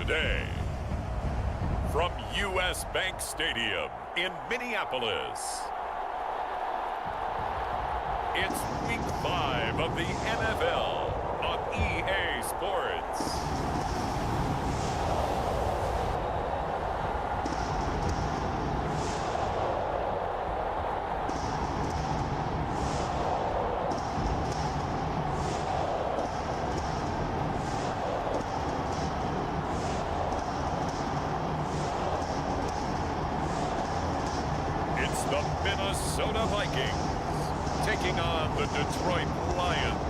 day. From U.S. Bank Stadium in Minneapolis, it's Week 5 of the NFL on EA Sports. It's the Minnesota Vikings taking on the Detroit Lions.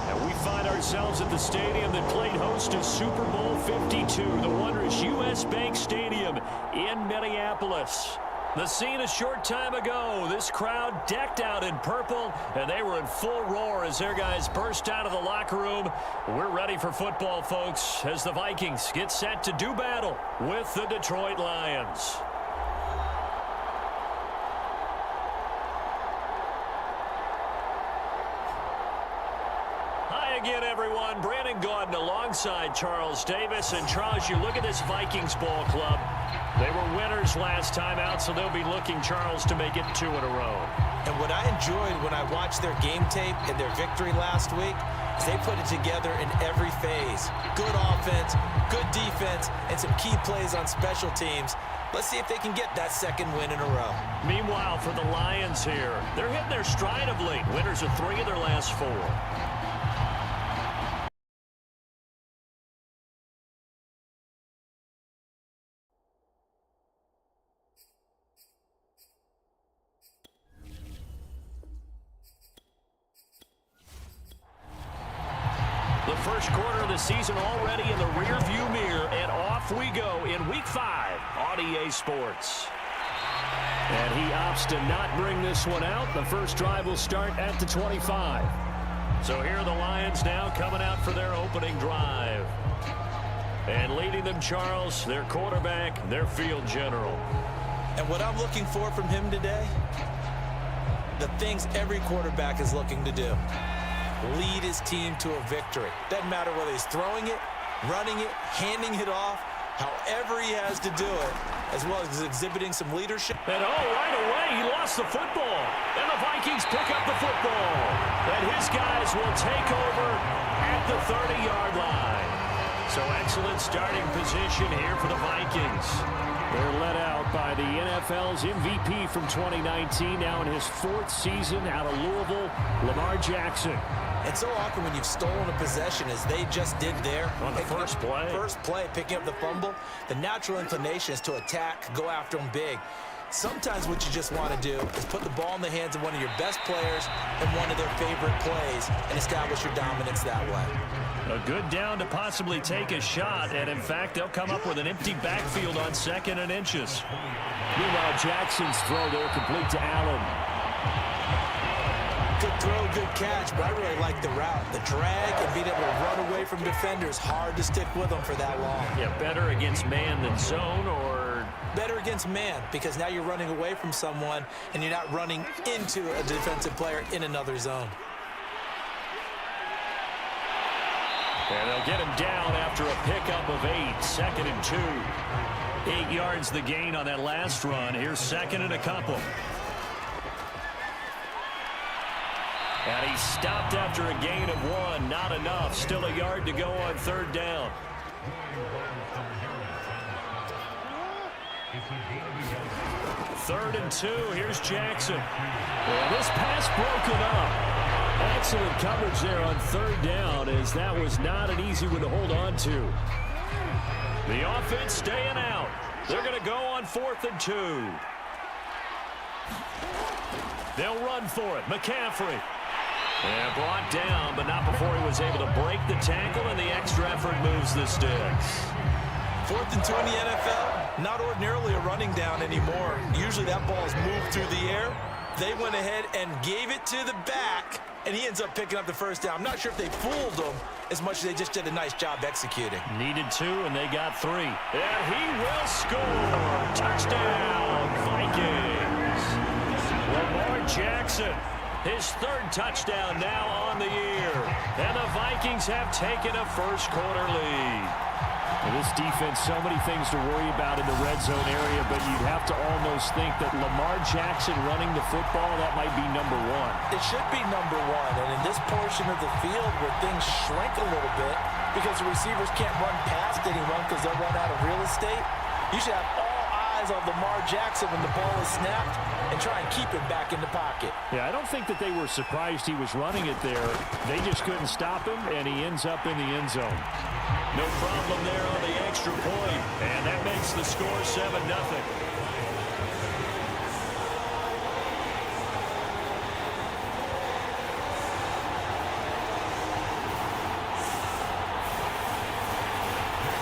And we find ourselves at the stadium that played host to Super Bowl 52, the wondrous U.S. Bank Stadium in Minneapolis. The scene a short time ago, this crowd decked out in purple, and they were in full roar as their guys burst out of the locker room. We're ready for football, folks, as the Vikings get set to do battle with the Detroit Lions. Hi again, everyone. Brandon Gaudin alongside Charles Davis. And Charles, you look at this Vikings ball club. They were winners last time out, so they'll be looking, Charles, to make it 2 in a row. And what I enjoyed when I watched their game tape and their victory last week is they put it together in every phase. Good offense, good defense, and some key plays on special teams. Let's see if they can get that second win in a row. Meanwhile, for the Lions here, they're hitting their stride of late. Winners of 3 of their last 4. The first quarter of the season already in the rearview mirror, and off we go in Week 5 on EA Sports. And he opts to not bring this one out. The first drive will start at the 25. So here are the Lions now coming out for their opening drive. And leading them, Charles, their quarterback, their field general. And what I'm looking for from him today, the things every quarterback is looking to do. Lead his team to a victory. Doesn't matter whether he's throwing it, running it, handing it off, however he has to do it, as well as exhibiting some leadership. And right away, he lost the football. And the Vikings pick up the football. And his guys will take over at the 30-yard line. So excellent starting position here for the Vikings. They're led out by the NFL's MVP from 2019, now in his 4th season out of Louisville, Lamar Jackson. And so often when you've stolen a possession, as they just did there, on the first play, picking up the fumble, the natural inclination is to attack, go after them big. Sometimes what you just want to do is put the ball in the hands of one of your best players and one of their favorite plays and establish your dominance that way. A good down to possibly take a shot, and in fact, they'll come up with an empty backfield on 2nd and inches. Meanwhile, Jackson's throw there complete to Allen. Good throw, good catch, but I really like the route. The drag and being able to run away from defenders, hard to stick with them for that long. Yeah, better against man than zone, or better against man, because now you're running away from someone and you're not running into a defensive player in another zone. And they'll get him down after a pickup of 8, 2nd and 2. 8 yards the gain on that last run. Here's 2nd and a couple. And he stopped after a gain of 1. Not enough. Still a yard to go on 3rd down. Third and 2. Here's Jackson. Well, this pass broken up. Excellent coverage there on 3rd down, as that was not an easy one to hold on to. The offense staying out. They're going to go on 4th and 2. They'll run for it. McCaffrey. And brought down, but not before he was able to break the tackle, and the extra effort moves the sticks. 4th and 2 in the NFL, not ordinarily a running down anymore. Usually that ball is moved through the air. They went ahead and gave it to the back, and he ends up picking up the first down. I'm not sure if they fooled him as much as they just did a nice job executing. Needed 2, and they got 3. And he will score. Touchdown, Vikings. Lamar Jackson His third touchdown now on the year. And the Vikings have taken a first-quarter lead. This defense, so many things to worry about in the red zone area, but you'd have to almost think that Lamar Jackson running the football, that might be number one. It should be number one, and in this portion of the field where things shrink a little bit because the receivers can't run past anyone because they'll run out of real estate, you should have all eyes on Lamar Jackson when the ball is snapped and try and keep it back in the pocket. Yeah, I don't think that they were surprised he was running it there. They just couldn't stop him, and he ends up in the end zone. No problem there on the extra point, and that makes the score 7-0.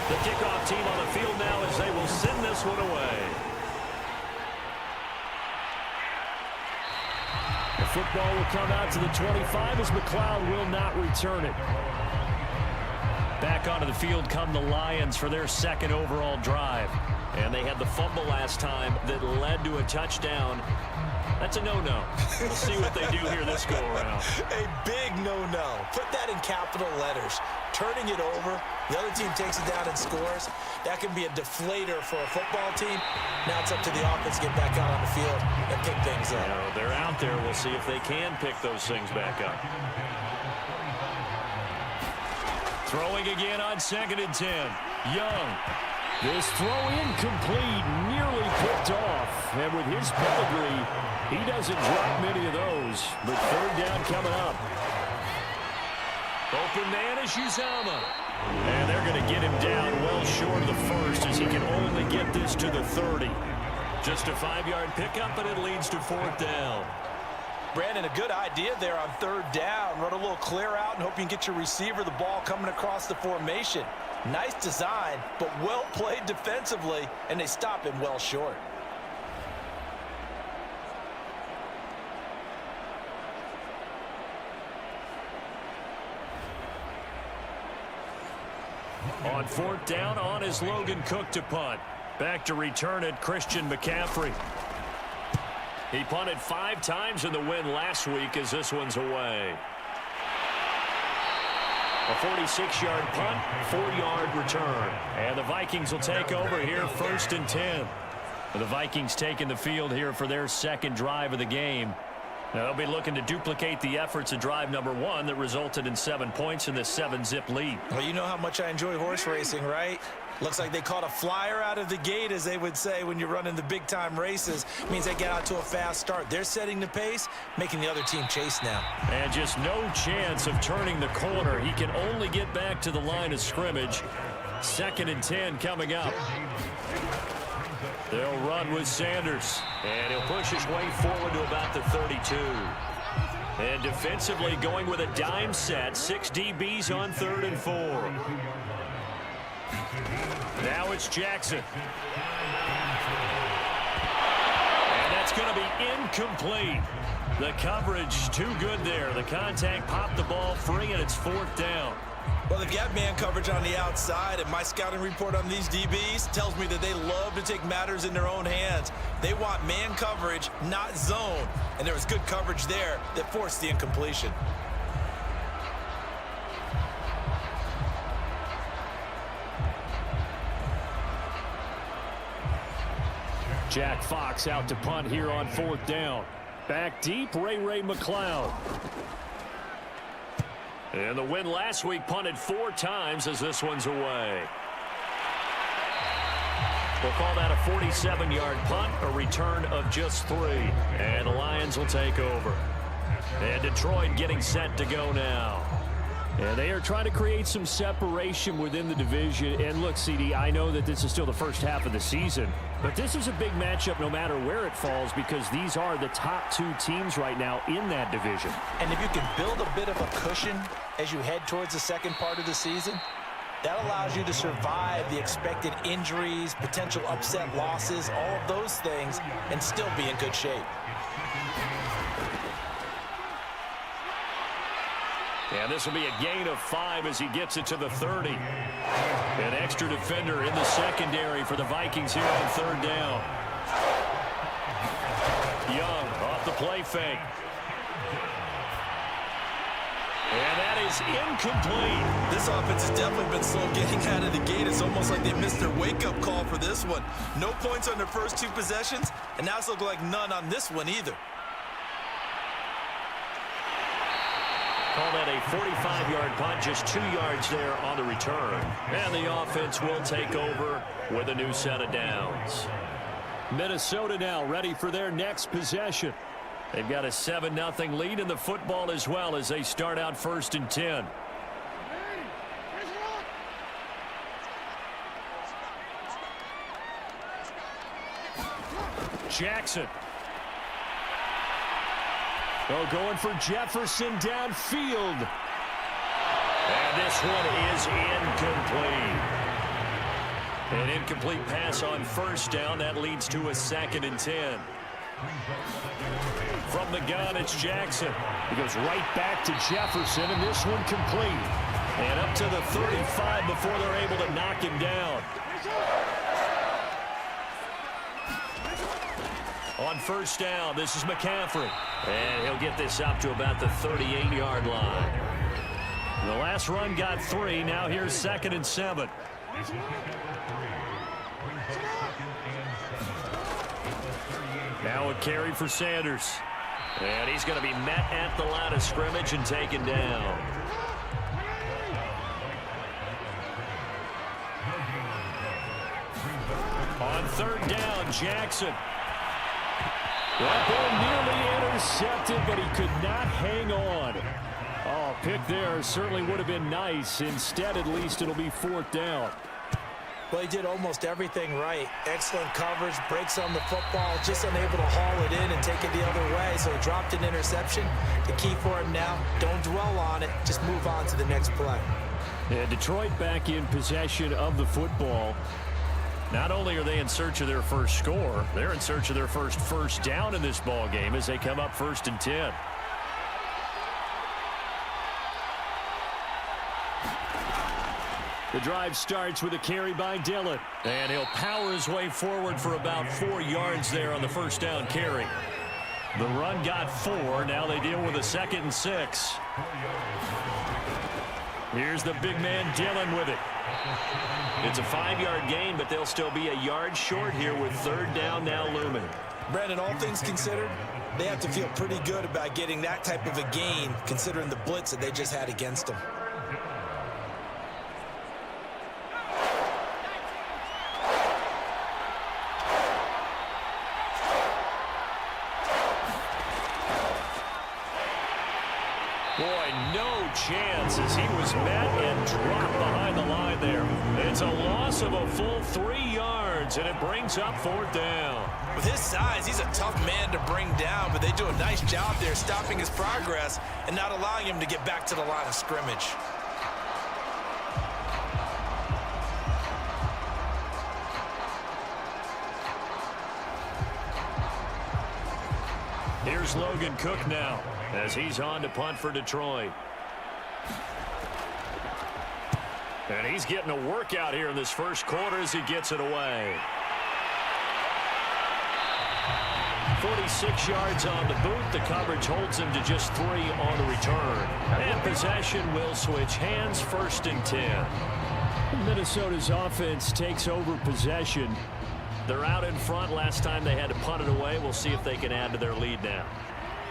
The kickoff team on the field now as they will send this one away. The football will come out to the 25 as McLeod will not return it. Back onto the field come the Lions for their second overall drive. And they had the fumble last time that led to a touchdown. That's a no-no. We'll see what they do here this go-around. A big no-no. Put that in capital letters. Turning it over, the other team takes it down and scores. That can be a deflator for a football team. Now it's up to the offense to get back out on the field and pick things up. You know, they're out there. We'll see if they can pick those things back up. Throwing again on 2nd and 10. Young. This throw incomplete, nearly picked off. And with his pedigree, he doesn't drop many of those. But third down coming up. Open man is Uzama. And they're going to get him down well short of the first as he can only get this to the 30. Just a 5-yard pickup, and it leads to 4th down. Brandon, a good idea there on 3rd down. Run a little clear out and hope you can get your receiver the ball coming across the formation. Nice design, but well played defensively, and they stop him well short. On 4th down, on is Logan Cook to punt. Back to return it, Christian McCaffrey. He punted 5 times in the win last week as this one's away. A 46-yard punt, 4-yard return. And the Vikings will take over here 1st and 10. The Vikings taking the field here for their second drive of the game. Now they'll be looking to duplicate the efforts of drive number 1 that resulted in 7 points in this 7-zip lead. Well, you know how much I enjoy horse racing, right? Looks like they caught a flyer out of the gate, as they would say when you're running the big-time races. Means they get out to a fast start. They're setting the pace, making the other team chase now. And just no chance of turning the corner. He can only get back to the line of scrimmage. 2nd and 10 coming up. They'll run with Sanders. And he'll push his way forward to about the 32. And defensively going with a dime set. 6 DBs on 3rd and 4. Now it's Jackson. And that's going to be incomplete. The coverage too good there. The contact popped the ball free, and it's 4th down. Well, they've got man coverage on the outside, and my scouting report on these DBs tells me that they love to take matters in their own hands. They want man coverage, not zone. And there was good coverage there that forced the incompletion. Jack Fox out to punt here on 4th down. Back deep, Ray McLeod. And the win last week punted 4 times as this one's away. We'll call that a 47-yard punt, a return of just 3. And the Lions will take over. And Detroit getting set to go now. And they are trying to create some separation within the division. And look, CD, I know that this is still the first half of the season, but this is a big matchup no matter where it falls because these are the top 2 teams right now in that division. And if you can build a bit of a cushion as you head towards the second part of the season, that allows you to survive the expected injuries, potential upset losses, all of those things, and still be in good shape. And this will be a gain of 5 as he gets it to the 30. An extra defender in the secondary for the Vikings here on 3rd down. Young off the play fake. that is incomplete. This offense has definitely been slow getting out of the gate. It's almost like they missed their wake-up call for this one. No points on their first 2 possessions, and now it's looking like none on this one either. Call that a 45-yard punt, just 2 yards there on the return. And the offense will take over with a new set of downs. Minnesota now ready for their next possession. They've got a 7-0 lead in the football as well as they start out 1st and 10. Jackson. Oh, going for Jefferson downfield. And this one is incomplete. An incomplete pass on 1st down. That leads to a 2nd and 10. From the gun, it's Jackson. He goes right back to Jefferson, and this one complete. And up to the 35 before they're able to knock him down. On 1st down, this is McCaffrey. And he'll get this up to about the 38-yard line. The last run got 3. Now here's 2nd and 7. Now a carry for Sanders. And he's going to be met at the line of scrimmage and taken down. On 3rd down, Jackson. That ball nearly intercepted, but he could not hang on. Oh, pick there certainly would have been nice. Instead, at least it'll be 4th down. Well, he did almost everything right. Excellent coverage, breaks on the football, just unable to haul it in and take it the other way. So he dropped an interception. The key for him now, don't dwell on it. Just move on to the next play. And Detroit back in possession of the football. Not only are they in search of their first score, they're in search of their first down in this ball game as they come up 1st and 10. The drive starts with a carry by Dillon. And he'll power his way forward for about 4 yards there on the 1st down carry. The run got 4. Now they deal with a 2nd and 6. Here's the big man Dillon with it. It's a 5-yard gain, but they'll still be a yard short here with 3rd down now looming. Brandon, all things considered, they have to feel pretty good about getting that type of a gain, considering the blitz that they just had against them. Boy, no chance as he was met and dropped behind the line there. It's a loss of a full 3 yards, and it brings up 4th down. With his size, he's a tough man to bring down, but they do a nice job there stopping his progress and not allowing him to get back to the line of scrimmage. Here's Logan Cook now as he's on to punt for Detroit. And he's getting a workout here in this 1st quarter as he gets it away. 46 yards on the boot. The coverage holds him to just 3 on the return. And possession will switch hands, 1st and 10. Minnesota's offense takes over possession. They're out in front. Last time they had to punt it away. We'll see if they can add to their lead now.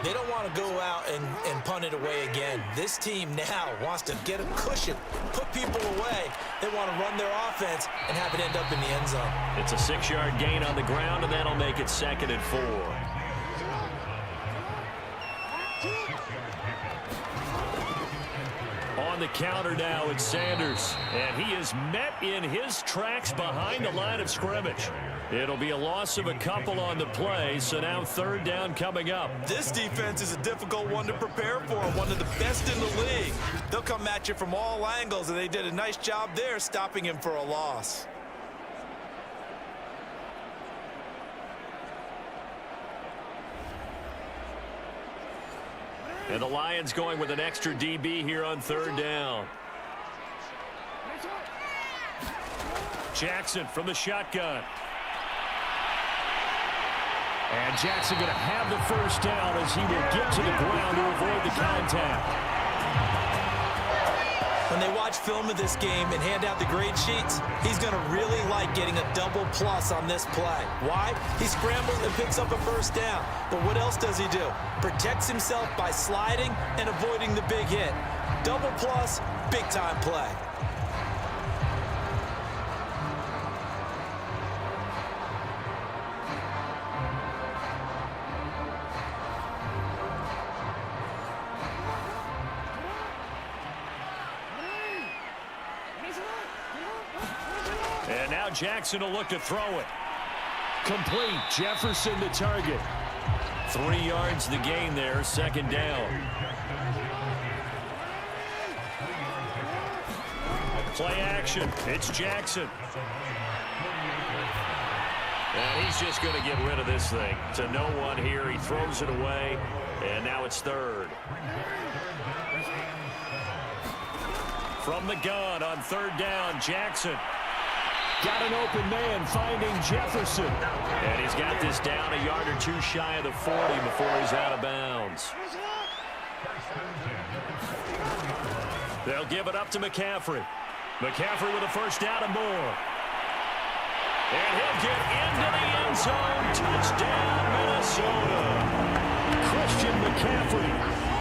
They don't want to go out and punt it away again. This team now wants to get a cushion, put people away. They want to run their offense and have it end up in the end zone. It's a 6-yard gain on the ground, and that'll make it 2nd and 4. On the counter now, it's Sanders. And he is met in his tracks behind the line of scrimmage. It'll be a loss of a couple on the play, so now 3rd down coming up. This defense is a difficult one to prepare for, one of the best in the league. They'll come at you from all angles, and they did a nice job there stopping him for a loss. And the Lions going with an extra DB here on 3rd down. Jackson from the shotgun. And Jackson going to have the 1st down as he will get to the ground to avoid the contact. When they watch film of this game and hand out the grade sheets, he's going to really like getting a double plus on this play. Why? He scrambles and picks up a first down. But what else does he do? Protects himself by sliding and avoiding the big hit. Double plus, big time play. And now Jackson will look to throw it. Complete. Jefferson the target. 3 yards the gain there, second down. Play action. It's Jackson. And he's just going to get rid of this thing. To no one here. He throws it away. And now it's third. From the gun on third down, Jackson. Got an open man finding Jefferson. And he's got this down a yard or two shy of the 40 before he's out of bounds. They'll give it up to McCaffrey. McCaffrey with a first down and more. And he'll get into the end zone. Touchdown, Minnesota. Christian McCaffrey.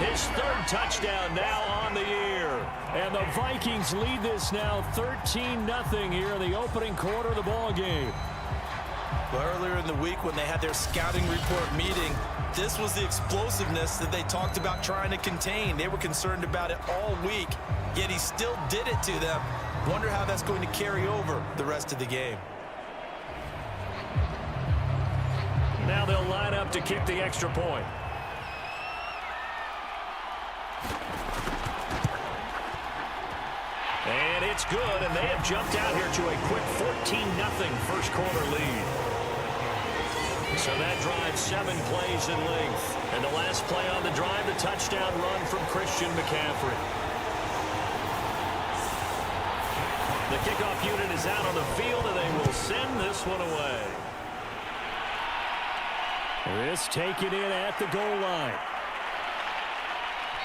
His third touchdown now on the year. And the Vikings lead this now 13-0 here in the opening quarter of the ball game. Well, earlier in the week when they had their scouting report meeting, this was the explosiveness that they talked about trying to contain. They were concerned about it all week, yet he still did it to them. Wonder how that's going to carry over the rest of the game. Now they'll line up to kick the extra point. And it's good, and they have jumped out here to a quick 14-0 first quarter lead. So that drive 7 plays in length. And the last play on the drive, the touchdown run from Christian McCaffrey. The kickoff unit is out on the field, and they will send this one away. This taken in at the goal line.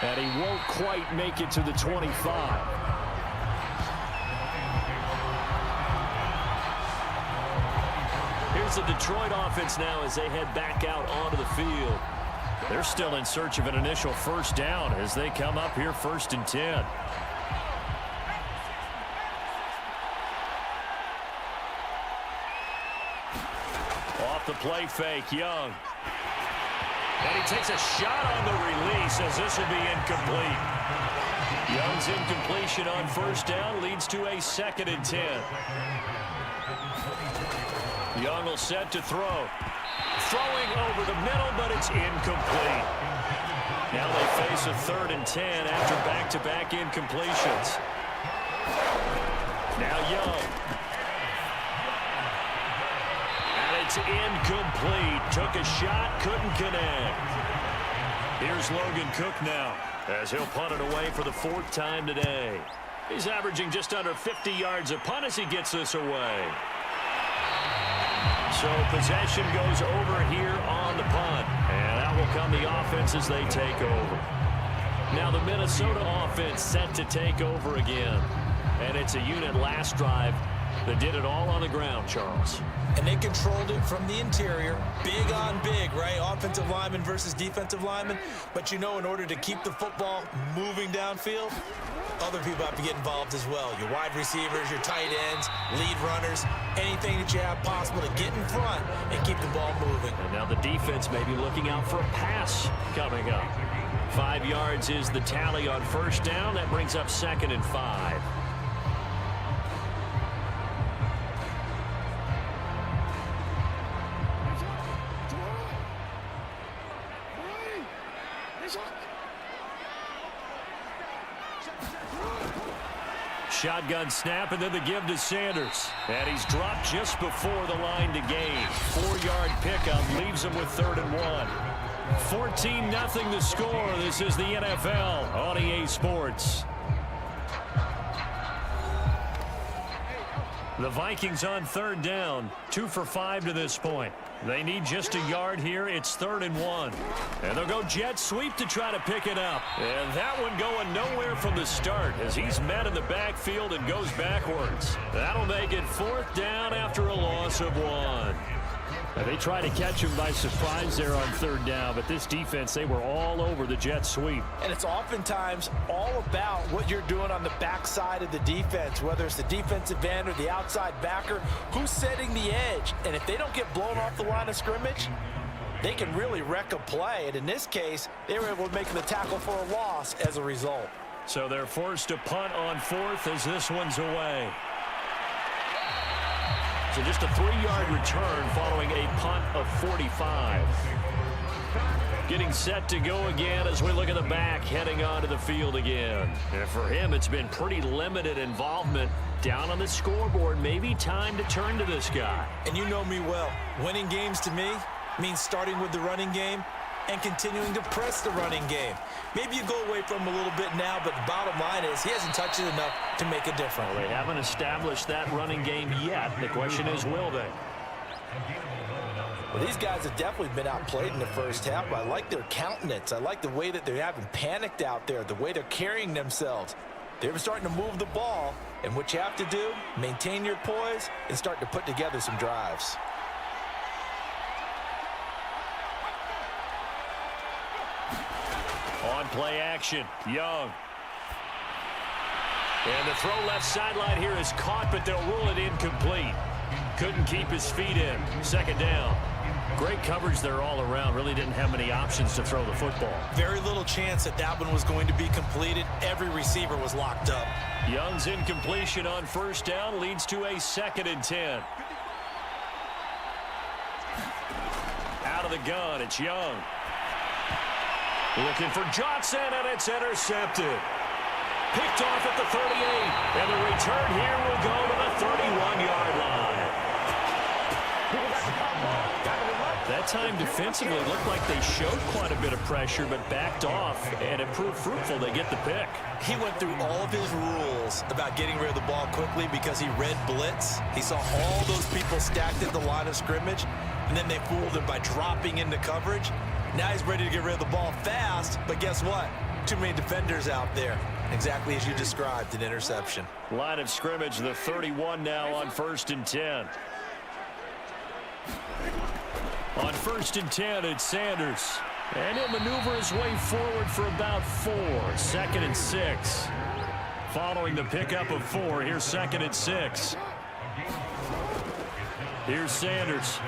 And he won't quite make it to the 25. Here's the Detroit offense now as they head back out onto the field. They're still in search of an initial first down as they come up here 1st and 10. Off the play fake, Young. And he takes a shot on the release as this will be incomplete. Young's incompletion on first down leads to a 2nd and 10. Young will set to throw. Throwing over the middle, but it's incomplete. Now they face a 3rd and 10 after back-to-back incompletions. Now Young. And it's incomplete. Took a shot, couldn't connect. Here's Logan Cook now as he'll punt it away for the 4th time today. He's averaging just under 50 yards a punt as he gets this away. So possession goes over here on the punt. And out will come the offense as they take over. Now the Minnesota offense set to take over again. And it's a unit last drive that did it all on the ground, Charles. And they controlled it from the interior. Big on big, right? Offensive lineman versus defensive lineman. But you know, in order to keep the football moving downfield, other people have to get involved as well. Your wide receivers, your tight ends, lead runners, anything that you have possible to get in front and keep the ball moving. And now the defense may be looking out for a pass coming up. 5 yards is the tally on first down. That brings up 2nd and 5. Shotgun snap, and then the give to Sanders. And he's dropped just before the line to gain. 4-yard pickup leaves him with 3rd and 1. 14-0 the score. This is the NFL on EA Sports. The Vikings on third down, 2 for 5 to this point. They need just a yard here. It's 3rd and 1. And they'll go jet sweep to try to pick it up. And that one going nowhere from the start as he's met in the backfield and goes backwards. That'll make it 4th down after a loss of 1. They tried to catch him by surprise there on 3rd down, but this defense, they were all over the jet sweep. And it's oftentimes all about what you're doing on the backside of the defense, whether it's the defensive end or the outside backer, who's setting the edge. And if they don't get blown off the line of scrimmage, they can really wreck a play. And in this case, they were able to make the tackle for a loss as a result. So they're forced to punt on 4th as this one's away. So just a 3-yard return following a punt of 45. Getting set to go again as we look at the back heading onto the field again. And for him, it's been pretty limited involvement down on the scoreboard. Maybe time to turn to this guy. And you know me well. Winning games to me means starting with the running game and continuing to press the running game. Maybe you go away from him a little bit now, but the bottom line is he hasn't touched it enough to make a difference. Well, they haven't established that running game yet. The question is, will they? Well, these guys have definitely been outplayed in the first half, but I like their countenance. I like the way that they haven't panicked out there, the way they're carrying themselves. They're starting to move the ball, and what you have to do, maintain your poise and start to put together some drives. On play action, Young. And the throw left sideline here is caught, but they'll rule it incomplete. Couldn't keep his feet in. 2nd down. Great coverage there all around. Really didn't have many options to throw the football. Very little chance that that one was going to be completed. Every receiver was locked up. Young's incompletion on 1st down leads to a 2nd and 10. Out of the gun, it's Young. Looking for Johnson, and it's intercepted. Picked off at the 38, and the return here will go to the 31-yard line. That time defensively looked like they showed quite a bit of pressure, but backed off, and it proved fruitful. They get the pick. He went through all of his rules about getting rid of the ball quickly because he read blitz. He saw all those people stacked at the line of scrimmage, and then they fooled him by dropping into coverage. Now he's ready to get rid of the ball fast, but guess what? Too many defenders out there. Exactly as you described, an interception. Line of scrimmage, the 31 now on 1st and 10. On 1st and 10, it's Sanders. And he'll maneuver his way forward for about 4. 2nd and 6. Following the pickup of 4, here's 2nd and 6. Here's Sanders.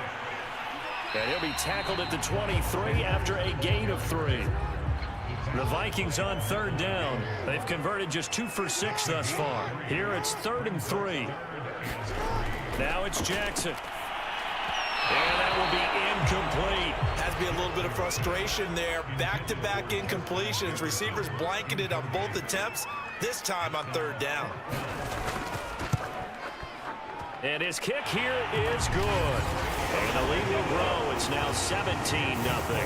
And he'll be tackled at the 23 after a gain of 3. The Vikings on 3rd down. They've converted just 2 for 6 thus far. Here it's 3rd and 3. Now it's Jackson. And that will be incomplete. Has to be a little bit of frustration there. Back-to-back incompletions. Receivers blanketed on both attempts, this time on 3rd down. And his kick here is good. And the lead will grow. It's now 17-0.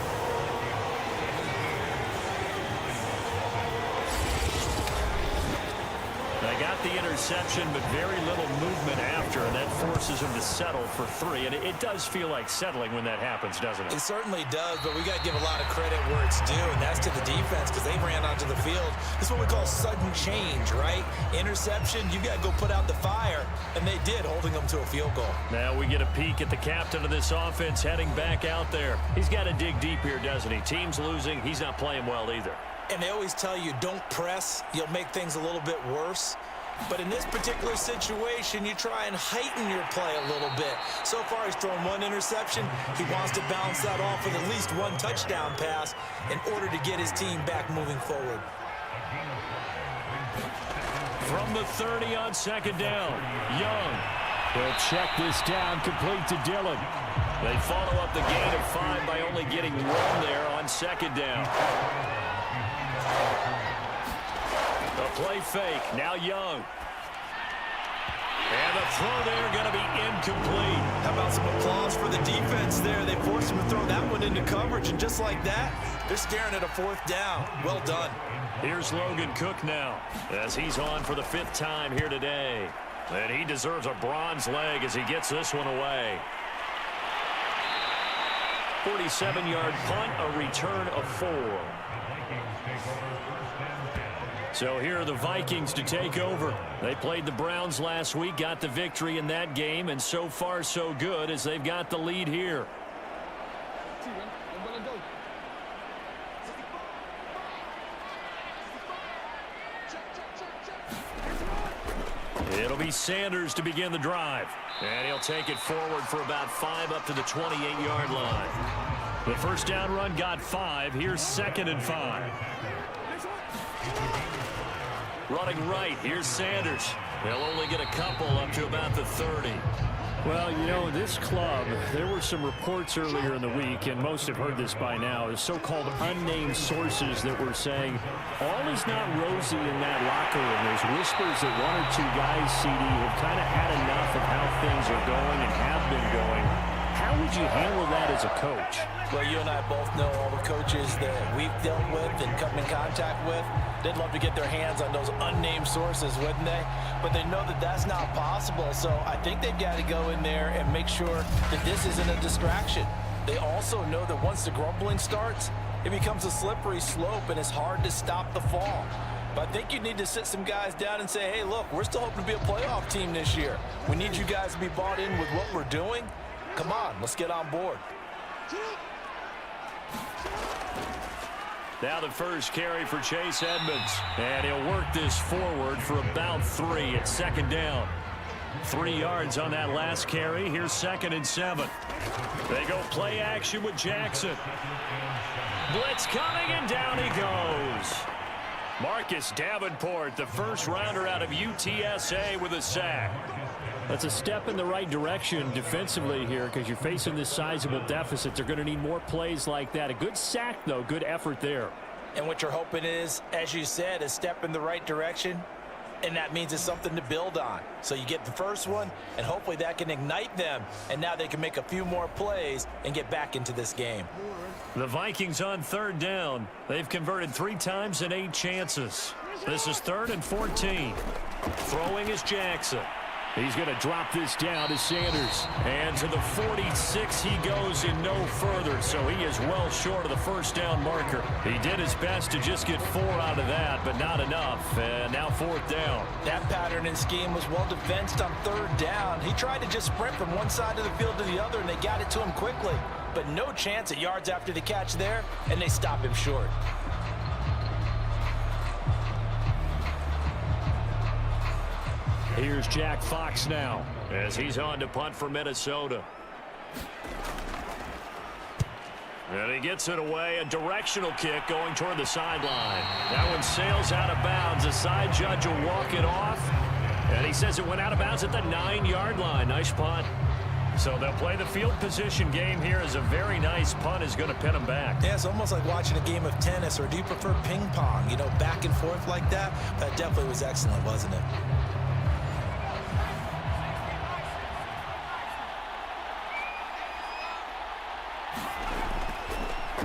They got the interception, but very little movement after, and that forces them to settle for 3. And it does feel like settling when that happens, doesn't it? It certainly does, but we got to give a lot of credit where it's due, and that's to the defense because they ran onto the field. This is what we call sudden change, right? Interception, you got to go put out the fire, and they did, holding them to a field goal. Now we get a peek at the captain of this offense heading back out there. He's got to dig deep here, doesn't he? Team's losing. He's not playing well either. And they always tell you, don't press. You'll make things a little bit worse. But in this particular situation, you try and heighten your play a little bit. So far, he's thrown 1 interception. He wants to bounce that off with at least 1 touchdown pass in order to get his team back moving forward. From the 30 on 2nd down, Young. They'll check this down, complete to Dillon. They follow up the gain of 5 by only getting 1 there on 2nd down. The play fake, now Young. And the throw there going to be incomplete. How about some applause for the defense there? They forced him to throw that one into coverage, and just like that, they're staring at a 4th down. Well done. Here's Logan Cook now, as he's on for the 5th time here today. And he deserves a bronze leg as he gets this one away. 47-yard punt, a return of 4. So here are the Vikings to take over. They played the Browns last week, got the victory in that game, and so far so good as they've got the lead here. It'll be Sanders to begin the drive. And he'll take it forward for about 5 up to the 28-yard line. The first down run got 5. Here's 2nd and 5. Running right, here's Sanders. They'll only get a couple up to about the 30. Well, you know, this club, there were some reports earlier in the week, and most have heard this by now, the so-called unnamed sources that were saying all is not rosy in that locker room. There's whispers that 1 or 2 guys, CD, have kind of had enough of how things are going and have been going. How would you handle that as a coach? Well, you and I both know all the coaches that we've dealt with and come in contact with. They'd love to get their hands on those unnamed sources, wouldn't they? But they know that that's not possible, so I think they've got to go in there and make sure that this isn't a distraction. They also know that once the grumbling starts, it becomes a slippery slope and it's hard to stop the fall. But I think you need to sit some guys down and say, hey, look, we're still hoping to be a playoff team this year. We need you guys to be bought in with what we're doing. Come on, let's get on board. Now the first carry for Chase Edmonds. And he'll work this forward for about 3 at 2nd down. 3 yards on that last carry. Here's 2nd and 7. They go play action with Jackson. Blitz coming, and down he goes. Marcus Davenport, the first rounder out of UTSA, with a sack. That's a step in the right direction defensively here because you're facing this sizable deficit. They're going to need more plays like that. A good sack, though. Good effort there. And what you're hoping is, as you said, a step in the right direction, and that means it's something to build on. So you get the first one, and hopefully that can ignite them, and now they can make a few more plays and get back into this game. The Vikings on 3rd down. They've converted 3 times and 8 chances. This is 3rd and 14. Throwing is Jackson. He's going to drop this down to Sanders. And to the 46 he goes and no further. So he is well short of the first down marker. He did his best to just get 4 out of that, but not enough. And now 4th down. That pattern and scheme was well defensed on 3rd down. He tried to just sprint from one side of the field to the other, and they got it to him quickly. But no chance at yards after the catch there, and they stop him short. Here's Jack Fox now as he's on to punt for Minnesota. And he gets it away. A directional kick going toward the sideline. That one sails out of bounds. The side judge will walk it off. And he says it went out of bounds at the 9-yard line. Nice punt. So they'll play the field position game here as a very nice punt is going to pin them back. Yeah, it's almost like watching a game of tennis, or do you prefer ping pong? You know, back and forth like that? That definitely was excellent, wasn't it?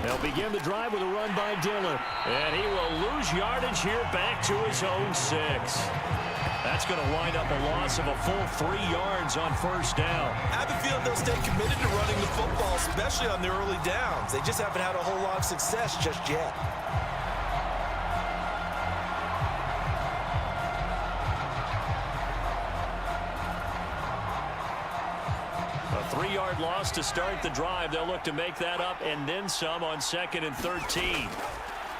They'll begin the drive with a run by Dillon. And he will lose yardage here back to his own 6. That's going to wind up a loss of a full 3 yards on 1st down. I have a feeling they'll stay committed to running the football, especially on the early downs. They just haven't had a whole lot of success just yet. A 3-yard loss to start the drive. They'll look to make that up and then some on 2nd and 13.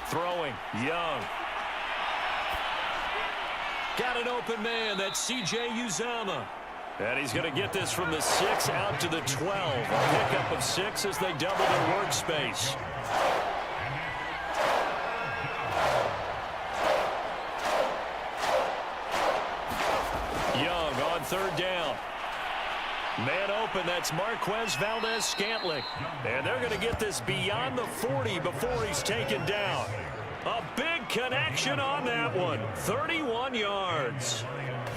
Throwing, Young. Got an open man. That's C.J. Uzama. And he's going to get this from the 6 out to the 12. A pickup of 6 as they double their workspace. Young on 3rd down. Man open, that's Marquez Valdez-Scantling. And they're going to get this beyond the 40 before he's taken down. A big connection on that one. 31 yards.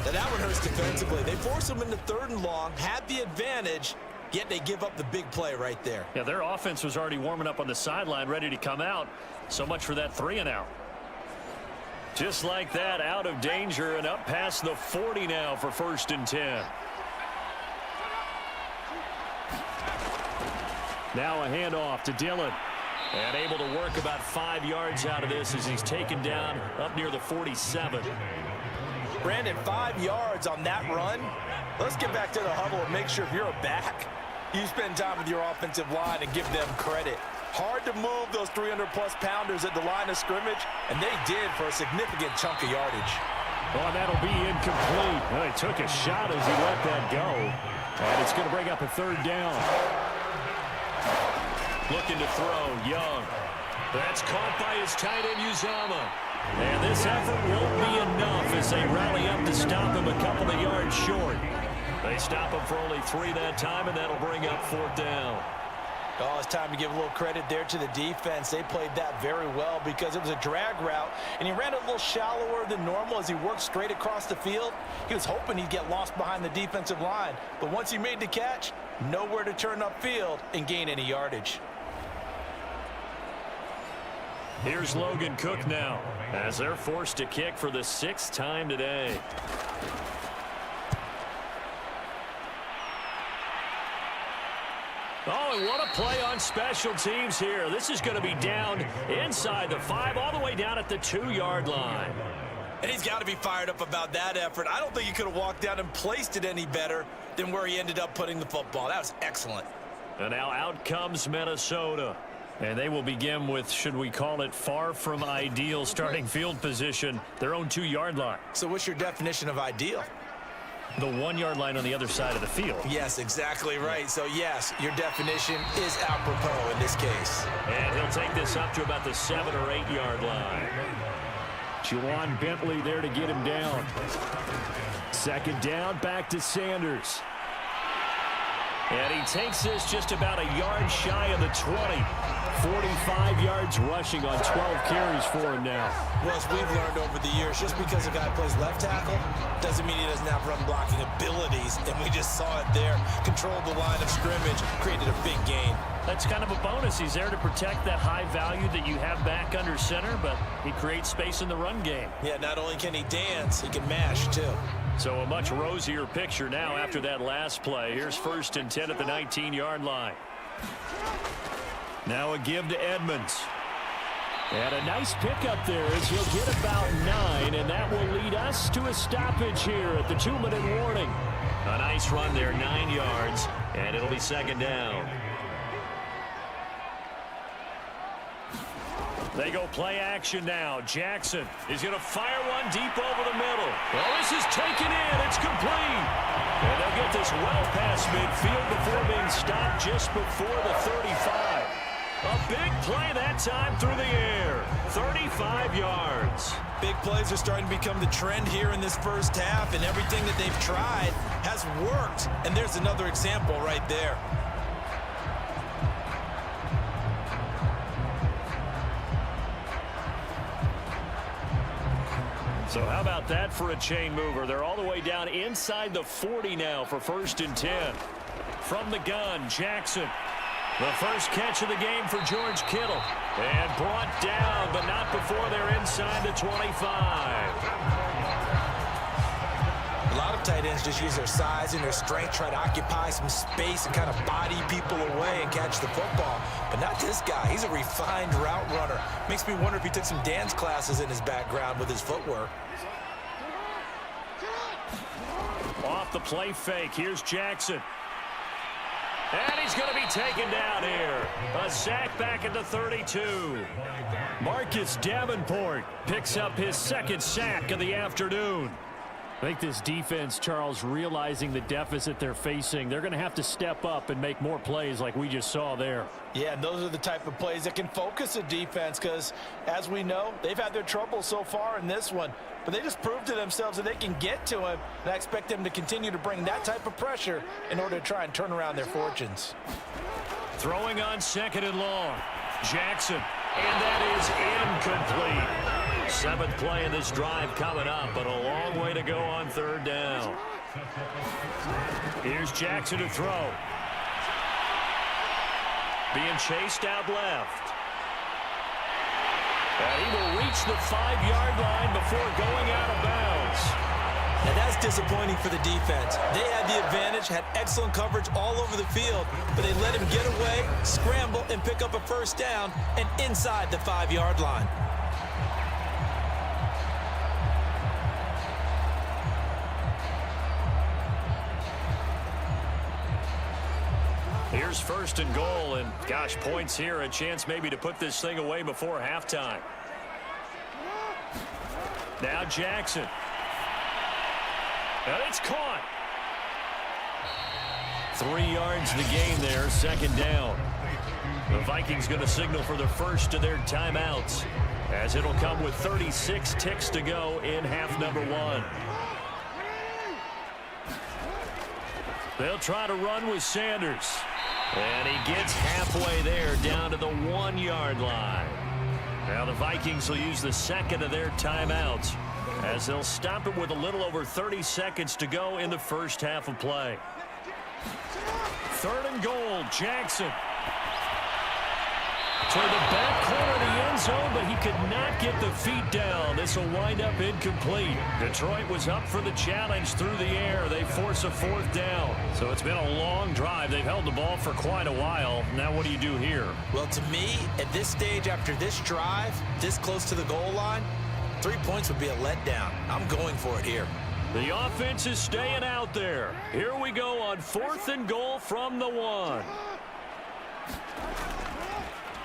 Now that one hurts defensively. They force him into 3rd and long, had the advantage, yet they give up the big play right there. Yeah, their offense was already warming up on the sideline, ready to come out. So much for that 3-and-out. Just like that, out of danger and up past the 40 now for 1st and 10. Now a handoff to Dillon. And able to work about 5 yards out of this as he's taken down up near the 47. Brandon, 5 yards on that run. Let's get back to the huddle and make sure if you're a back, you spend time with your offensive line and give them credit. Hard to move those 300-plus pounders at the line of scrimmage, and they did for a significant chunk of yardage. Well, that'll be incomplete. Well, he took a shot as he let that go. And it's going to bring up a 3rd down. Looking to throw, Young. That's caught by his tight end, Uzama. And this effort won't be enough as they rally up to stop him a couple of yards short. They stop him for only 3 that time, and that'll bring up 4th down. Oh, it's time to give a little credit there to the defense. They played that very well because it was a drag route, and he ran a little shallower than normal as he worked straight across the field. He was hoping he'd get lost behind the defensive line, but once he made the catch, nowhere to turn upfield and gain any yardage. Here's Logan Cook now as they're forced to kick for the 6th time today. Oh, and what a play on special teams here. This is going to be down inside the 5, all the way down at the 2-yard line. And he's got to be fired up about that effort. I don't think he could have walked down and placed it any better than where he ended up putting the football. That was excellent. And now out comes Minnesota. And they will begin with, should we call it, far from ideal starting field position, their own 2-yard line. So what's your definition of ideal? The 1-yard line on the other side of the field. Yes, exactly right. So, yes, your definition is apropos in this case. And he'll take this up to about the 7- or 8-yard line. Juwan Bentley there to get him down. 2nd down, back to Sanders. And he takes this just about a yard shy of the 20. 45 yards rushing on 12 carries for him now. Well, as we've learned over the years, just because a guy plays left tackle doesn't mean he doesn't have run blocking abilities. And we just saw it there. Controlled the line of scrimmage, created a big gain. That's kind of a bonus. He's there to protect that high value that you have back under center, but he creates space in the run game. Yeah, not only can he dance, he can mash too. So a much rosier picture now after that last play. Here's 1st and 10 at the 19-yard line. Now a give to Edmonds. And a nice pickup there as he'll get about 9, and that will lead us to a stoppage here at the 2-minute warning. A nice run there, 9 yards, and it'll be 2nd down. They go play action now. Jackson is going to fire one deep over the middle. Well, this is taken in. It's complete. And they'll get this well past midfield before being stopped just before the 35. A big play that time through the air. 35 yards. Big plays are starting to become the trend here in this first half, and everything that they've tried has worked. And there's another example right there. So how about that for a chain mover? They're all the way down inside the 40 now for 1st and 10. From the gun, Jackson. The first catch of the game for George Kittle. And brought down, but not before they're inside the 25. A lot of tight ends just use their size and their strength, try to occupy some space and kind of body people away and catch the football. But not this guy. He's a refined route runner. Makes me wonder if he took some dance classes in his background with his footwork. Off the play fake, here's Jackson. And he's going to be taken down here. A sack back at the 32. Marcus Davenport picks up his 2nd sack of the afternoon. I think this defense, Charles, realizing the deficit they're facing, they're going to have to step up and make more plays like we just saw there. Yeah, and those are the type of plays that can focus a defense because, as we know, they've had their trouble so far in this one. But they just proved to themselves that they can get to him, and I expect them to continue to bring that type of pressure in order to try and turn around their fortunes. Throwing on 2nd and long. Jackson, and that is incomplete. 7th play in this drive coming up, but a long way to go on 3rd down. Here's Jackson to throw. Being chased out left. And he will reach the 5-yard line before going out of bounds. And that's disappointing for the defense. They had the advantage, had excellent coverage all over the field, but they let him get away, scramble, and pick up a first down and inside the 5-yard line. Here's first and goal, and gosh, points here, a chance maybe to put this thing away before halftime. Now Jackson. And it's caught. 3 yards the gain there, second down. The Vikings going to signal for the first of their timeouts, as it'll come with 36 ticks to go in half number 1. They'll try to run with Sanders. And he gets halfway there, down to the 1-yard line. Now the Vikings will use the second of their timeouts, as they'll stop it with a little over 30 seconds to go in the first half of play. Third and goal, Jackson. Toward the back corner of the end zone, but he could not get the feet down. This will wind up incomplete. Detroit was up for the challenge through the air. They force a fourth down. So it's been a long drive. They've held the ball for quite a while. Now what do you do here? Well, to me, at this stage after this drive, this close to the goal line, 3 points would be a letdown. I'm going for it here. The offense is staying out there. Here we go on fourth and goal from the 1.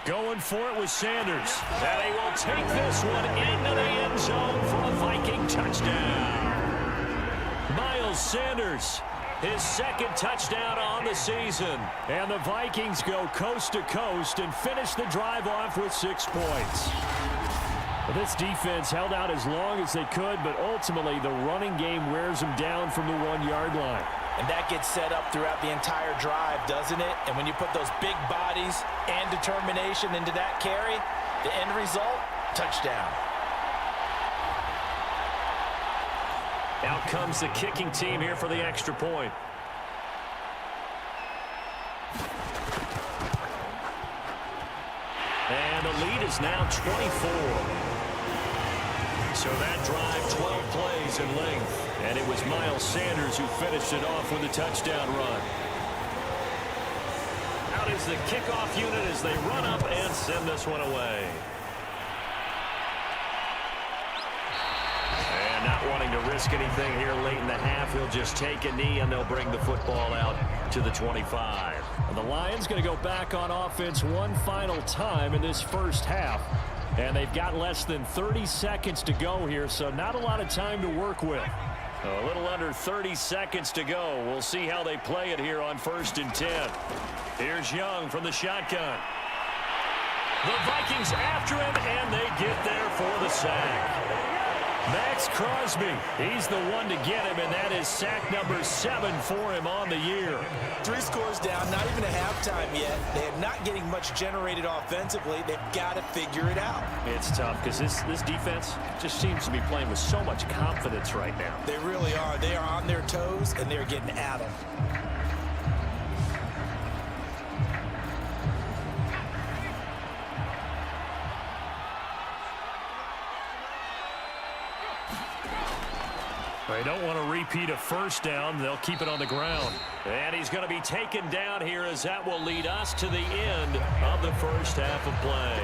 Going for it with Sanders. And he will take this one into the end zone for a Viking touchdown. Miles Sanders, his second touchdown on the season. And the Vikings go coast to coast and finish the drive off with 6 points. This defense held out as long as they could, but ultimately the running game wears them down from the 1-yard line. And that gets set up throughout the entire drive, doesn't it? And when you put those big bodies and determination into that carry, the end result, touchdown. Out comes the kicking team here for the extra point. And the lead is now 24. So that drive, 12 plays in length. And it was Miles Sanders who finished it off with a touchdown run. Out is the kickoff unit as they run up and send this one away. And not wanting to risk anything here late in the half, he'll just take a knee and they'll bring the football out to the 25. And the Lions going to go back on offense one final time in this first half. And they've got less than 30 seconds to go here, so not a lot of time to work with. A little under 30 seconds to go. We'll see how they play it here on 1st and 10. Here's Young from the shotgun. The Vikings after him, and they get there for the sack. Max Crosby, he's the one to get him, and that is sack number 7 for him on the year. 3 scores down, not even a halftime yet. They are not getting much generated offensively. They've got to figure it out. It's tough because this defense just seems to be playing with so much confidence right now. They really are. They are on their toes, and they're getting at them. They don't want to repeat a first down. They'll keep it on the ground. And he's going to be taken down here as that will lead us to the end of the first half of play.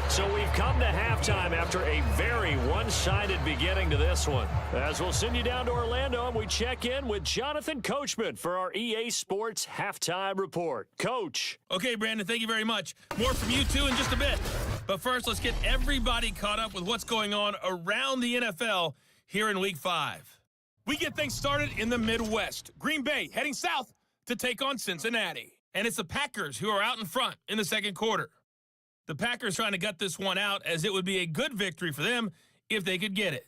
So we've come to halftime after a very one-sided beginning to this one. As we'll send you down to Orlando and we check in with Jonathan Coachman for our EA Sports Halftime Report. Coach. Okay, Brandon, thank you very much. More from you two in just a bit. But first, let's get everybody caught up with what's going on around the NFL here in Week 5. We get things started in the Midwest. Green Bay heading south to take on Cincinnati. And it's the Packers who are out in front in the second quarter. The Packers trying to gut this one out as it would be a good victory for them if they could get it.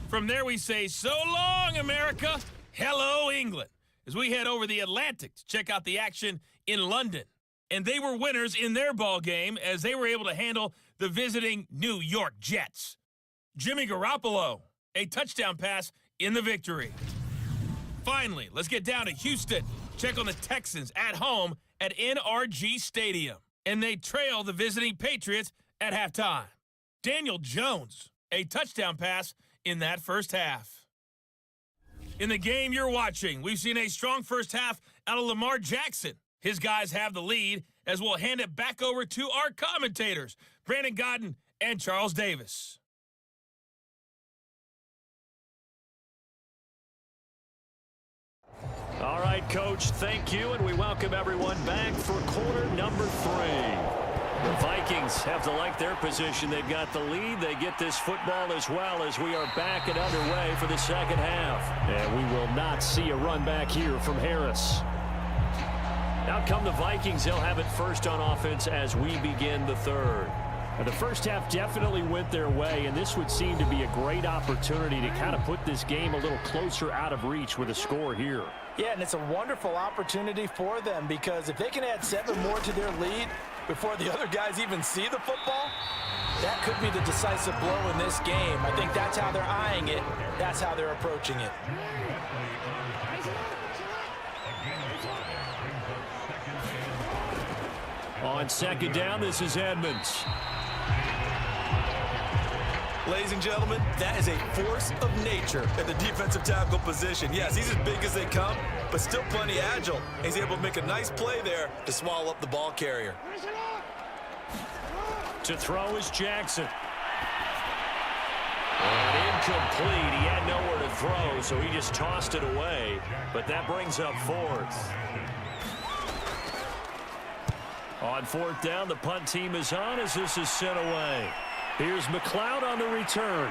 From there we say, so long, America. Hello, England. As we head over the Atlantic to check out the action in London. And they were winners in their ball game as they were able to handle the visiting New York Jets. Jimmy Garoppolo, a touchdown pass in the victory. Finally, let's get down to Houston. Check on the Texans at home at NRG Stadium. And they trail the visiting Patriots at halftime. Daniel Jones, a touchdown pass in that first half. In the game you're watching, we've seen a strong first half out of Lamar Jackson. His guys have the lead as we'll hand it back over to our commentators, Brandon Godden and Charles Davis. All right, Coach, thank you, and we welcome everyone back for quarter number 3. The Vikings have to like their position. They've got the lead. They get this football as well as we are back and underway for the second half. And we will not see a run back here from Harris. Out come the Vikings. They'll have it first on offense as we begin the third. Now, the first half definitely went their way, and this would seem to be a great opportunity to kind of put this game a little closer out of reach with a score here. Yeah, and it's a wonderful opportunity for them because if they can add 7 more to their lead before the other guys even see the football, that could be the decisive blow in this game. I think that's how they're eyeing it. That's how they're approaching it. On second down, this is Edmonds. Ladies and gentlemen, that is a force of nature at the defensive tackle position. Yes, he's as big as they come, but still plenty agile. He's able to make a nice play there to swallow up the ball carrier. To throw is Jackson. And incomplete. He had nowhere to throw, so he just tossed it away. But that brings up 4th. On 4th down, the punt team is on as this is sent away. Here's McLeod on the return.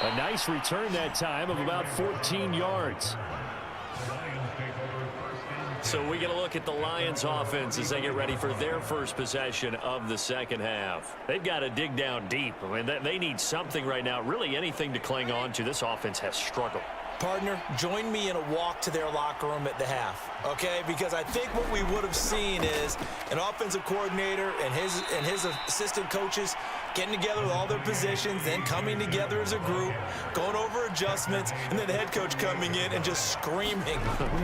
A nice return that time of about 14 yards. So we get a look at the Lions offense as they get ready for their first possession of the second half. They've got to dig down deep. I mean, they need something right now, really anything to cling on to. This offense has struggled. Partner, join me in a walk to their locker room at the half, okay? Because I think what we would have seen is an offensive coordinator and his assistant coaches getting together with all their positions, then coming together as a group, going over adjustments, and then the head coach coming in and just screaming,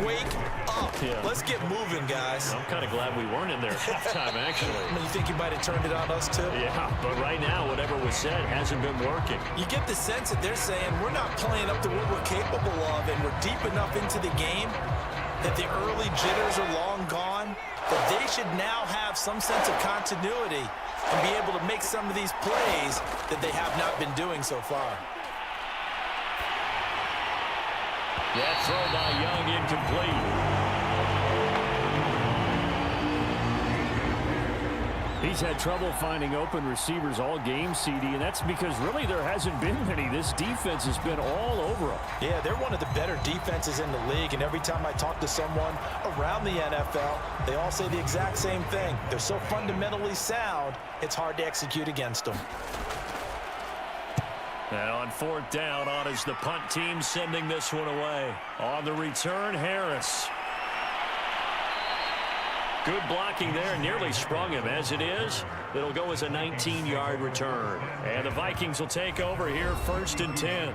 wake up. Yeah. Let's get moving, guys. I'm kind of glad we weren't in there at halftime, actually. You think he might have turned it on us, too? Yeah, but right now, whatever was said hasn't been working. You get the sense that they're saying we're not playing up to what we're capable of, and we're deep enough into the game that the early jitters are long gone, that they should now have some sense of continuity and be able to make some of these plays that they have not been doing so far. That throw by Young incomplete. He's had trouble finding open receivers all game, CD, and that's because really there hasn't been many. This defense has been all over them. Yeah, they're one of the better defenses in the league, and every time I talk to someone around the NFL, they all say the exact same thing. They're so fundamentally sound, it's hard to execute against them. And on 4th down, on is the punt team sending this one away. On the return, Harris. Good blocking there, nearly sprung him. As it is, it'll go as a 19-yard return. And the Vikings will take over here 1st and 10.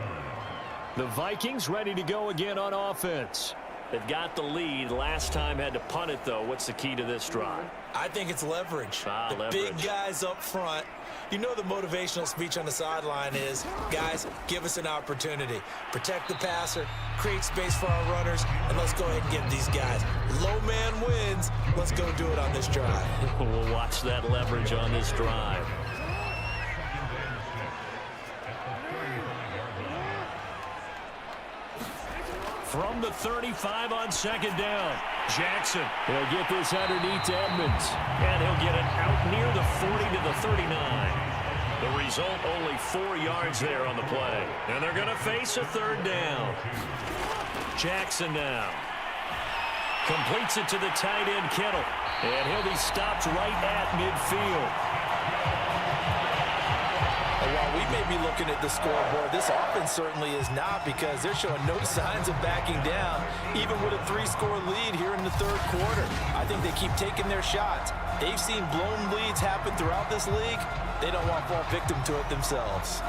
The Vikings ready to go again on offense. They've got the lead. Last time had to punt it, though. What's the key to this drive? I think it's leverage. Leverage. Big guys up front. You know the motivational speech on the sideline is, guys, give us an opportunity. Protect the passer, create space for our runners, and let's go ahead and get these guys. Low man wins. Let's go do it on this drive. We'll watch that leverage on this drive. From the 35 on 2nd down, Jackson. He'll get this underneath to Edmonds. And he'll get it out near the 40 to the 39. The result, only 4 yards there on the play. And they're going to face a 3rd down. Jackson now. Completes it to the tight end, Kittle. And he'll be stopped right at midfield. While we may be looking at the scoreboard, this offense certainly is not, because they're showing no signs of backing down, even with a 3-score lead here in the 3rd quarter. I think they keep taking their shots. They've seen blown leads happen throughout this league. They don't want to fall victim to it themselves.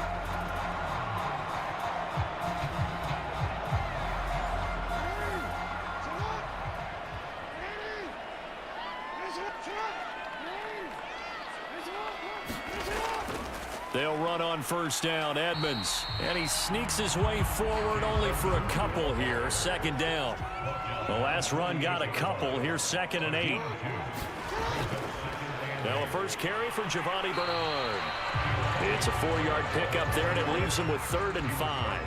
They'll run on first down. Edmonds. And he sneaks his way forward only for a couple here. Second down. The last run got a couple. Here's 2nd and 8. Now a first carry for Giovanni Bernard. It's a 4-yard pickup there, and it leaves him with 3rd and 5.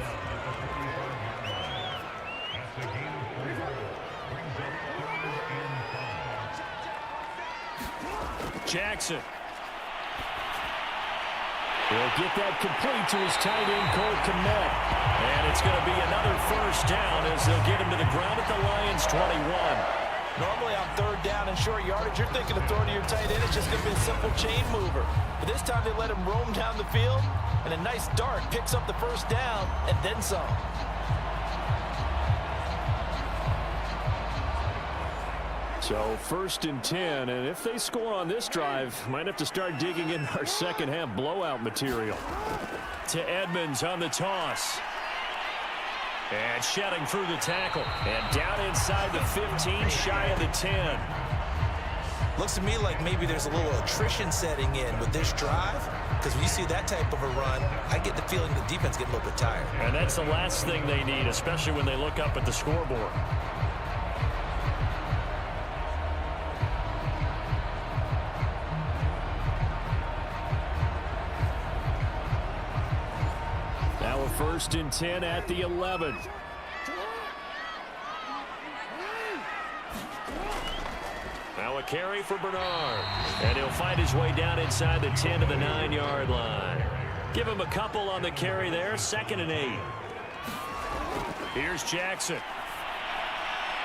Jackson. He'll get that complete to his tight end, Cole Kmet. And it's going to be another first down as they'll get him to the ground at the Lions' 21. Normally on 3rd down and short yardage, you're thinking of throwing to your tight end. It's just going to be a simple chain mover. But this time they let him roam down the field, and a nice dart picks up the first down and then some. So 1st and 10, and if they score on this drive, might have to start digging in our second-half blowout material. To Edmonds on the toss. And shedding through the tackle. And down inside the 15, shy of the 10. Looks to me like maybe there's a little attrition setting in with this drive, because when you see that type of a run, I get the feeling the defense get a little bit tired. And that's the last thing they need, especially when they look up at the scoreboard. Now a 1st and 10 at the 11. Now a carry for Bernard. And he'll find his way down inside the 10 to the 9-yard line. Give him a couple on the carry there. 2nd and 8. Here's Jackson.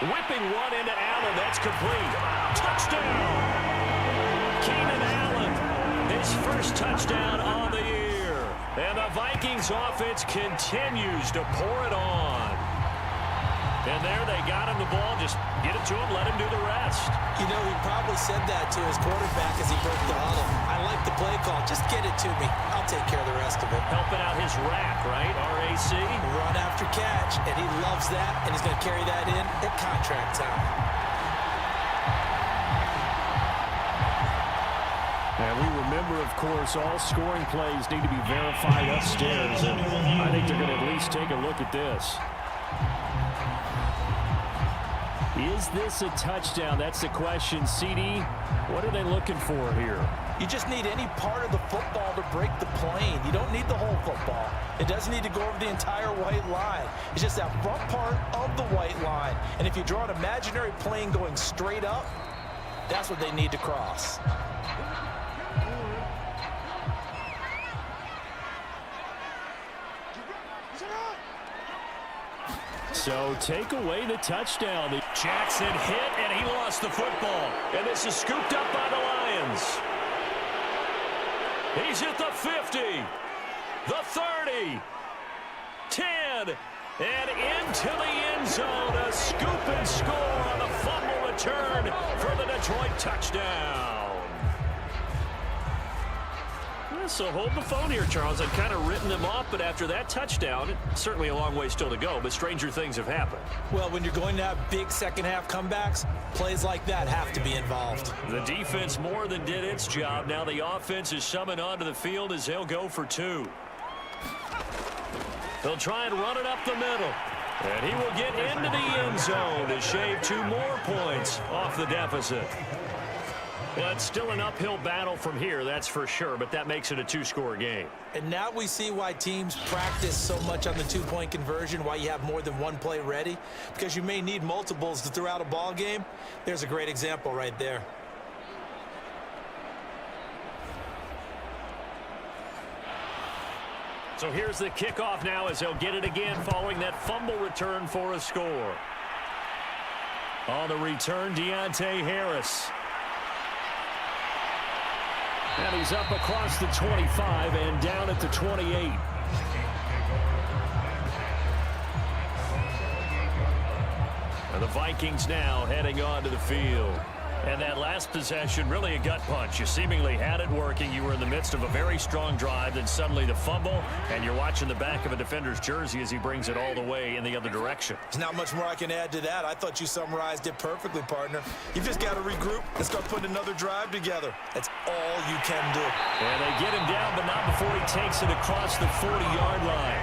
Whipping one into Allen. That's complete. Touchdown! Keenan Allen. His first touchdown on the year. And the Vikings offense continues to pour it on. And there they got him the ball. Just get it to him, let him do the rest. You know, he probably said that to his quarterback as he broke the huddle. I like the play call. Just get it to me. I'll take care of the rest of it. Helping out his rack, right? RAC. Run after catch, and he loves that, and he's going to carry that in at contract time. And we remember, of course, all scoring plays need to be verified upstairs, and I think they're going to at least take a look at this. Is this a touchdown? That's the question. CD, what are they looking for here? You just need any part of the football to break the plane. You don't need the whole football. It doesn't need to go over the entire white line. It's just that front part of the white line. And if you draw an imaginary plane going straight up, that's what they need to cross. So take away the touchdown. Jackson hit, and he lost the football. And this is scooped up by the Lions. He's at the 50, the 30, 10, and into the end zone. A scoop and score on the fumble return for the Detroit touchdown. So hold the phone here, Charles. I've kind of written them off, but after that touchdown, it's certainly a long way still to go, but stranger things have happened. Well, when you're going to have big second-half comebacks, plays like that have to be involved. The defense more than did its job. Now the offense is summoned onto the field as they'll go for 2. They'll try and run it up the middle. And he will get into the end zone to shave 2 more points off the deficit. Well, it's still an uphill battle from here, that's for sure, but that makes it a 2-score game. And now we see why teams practice so much on the 2-point conversion, why you have more than one play ready, because you may need multiples to throw out a ball game. There's a great example right there. So here's the kickoff now as they'll get it again following that fumble return for a score. On the return, Deontay Harris. And he's up across the 25 and down at the 28. And the Vikings now heading onto the field. And that last possession, really a gut punch. You seemingly had it working. You were in the midst of a very strong drive. Then suddenly the fumble, and you're watching the back of a defender's jersey as he brings it all the way in the other direction. There's not much more I can add to that. I thought you summarized it perfectly, partner. You've just got to regroup and start putting another drive together. That's all you can do. And they get him down, but not before he takes it across the 40-yard line.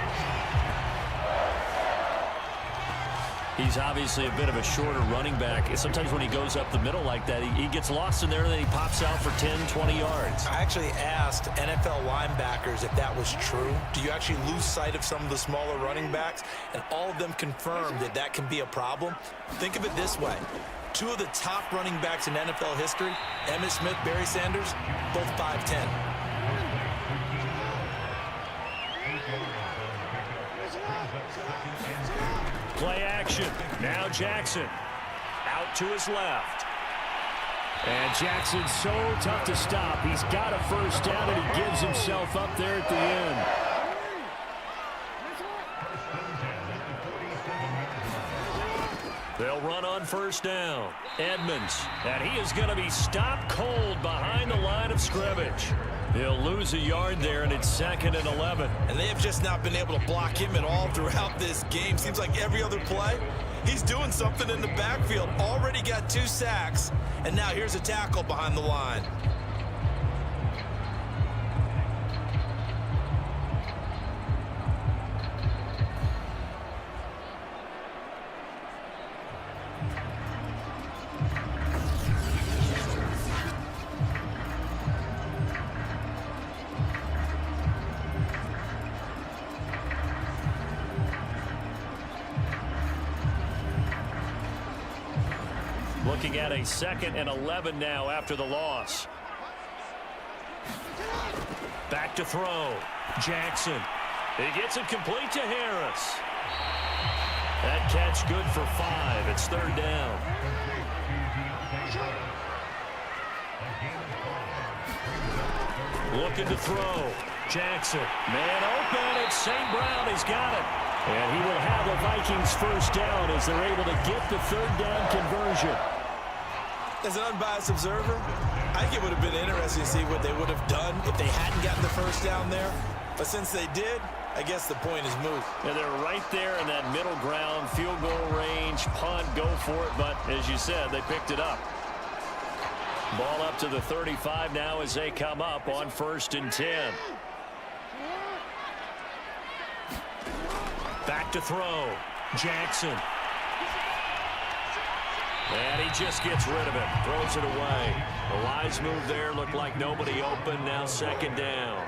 He's obviously a bit of a shorter running back. Sometimes when he goes up the middle like that, he gets lost in there, and then he pops out for 10, 20 yards. I actually asked NFL linebackers if that was true. Do you actually lose sight of some of the smaller running backs? And all of them confirmed that that can be a problem. Think of it this way. Two of the top running backs in NFL history, Emmitt Smith, Barry Sanders, both 5'10". Play action. Now Jackson. Out to his left. And Jackson's so tough to stop. He's got a first down, and he gives himself up there at the end. They'll run on first down. Edmonds. And he is going to be stopped cold behind the line of scrimmage. He'll lose a yard there, and it's 2nd and 11. And they have just not been able to block him at all throughout this game. Seems like every other play, he's doing something in the backfield. Already got 2 sacks, and now here's a tackle behind the line. Looking at a 2nd and 11 now after the loss. Back to throw. Jackson. He gets it complete to Harris. That catch good for 5. It's 3rd down. Looking to throw. Jackson. Man open. It's St. Brown. He's got it. And he will have the Vikings first down as they're able to get the 3rd down conversion. As an unbiased observer, I think it would have been interesting to see what they would have done if they hadn't gotten the first down there. But since they did, I guess the point is moot. And they're right there in that middle ground, field goal range, punt, go for it. But as you said, they picked it up. Ball up to the 35 now as they come up on 1st and 10. Back to throw. Jackson. And he just gets rid of it. Throws it away. The lines move there. Looked like nobody open. Now 2nd down.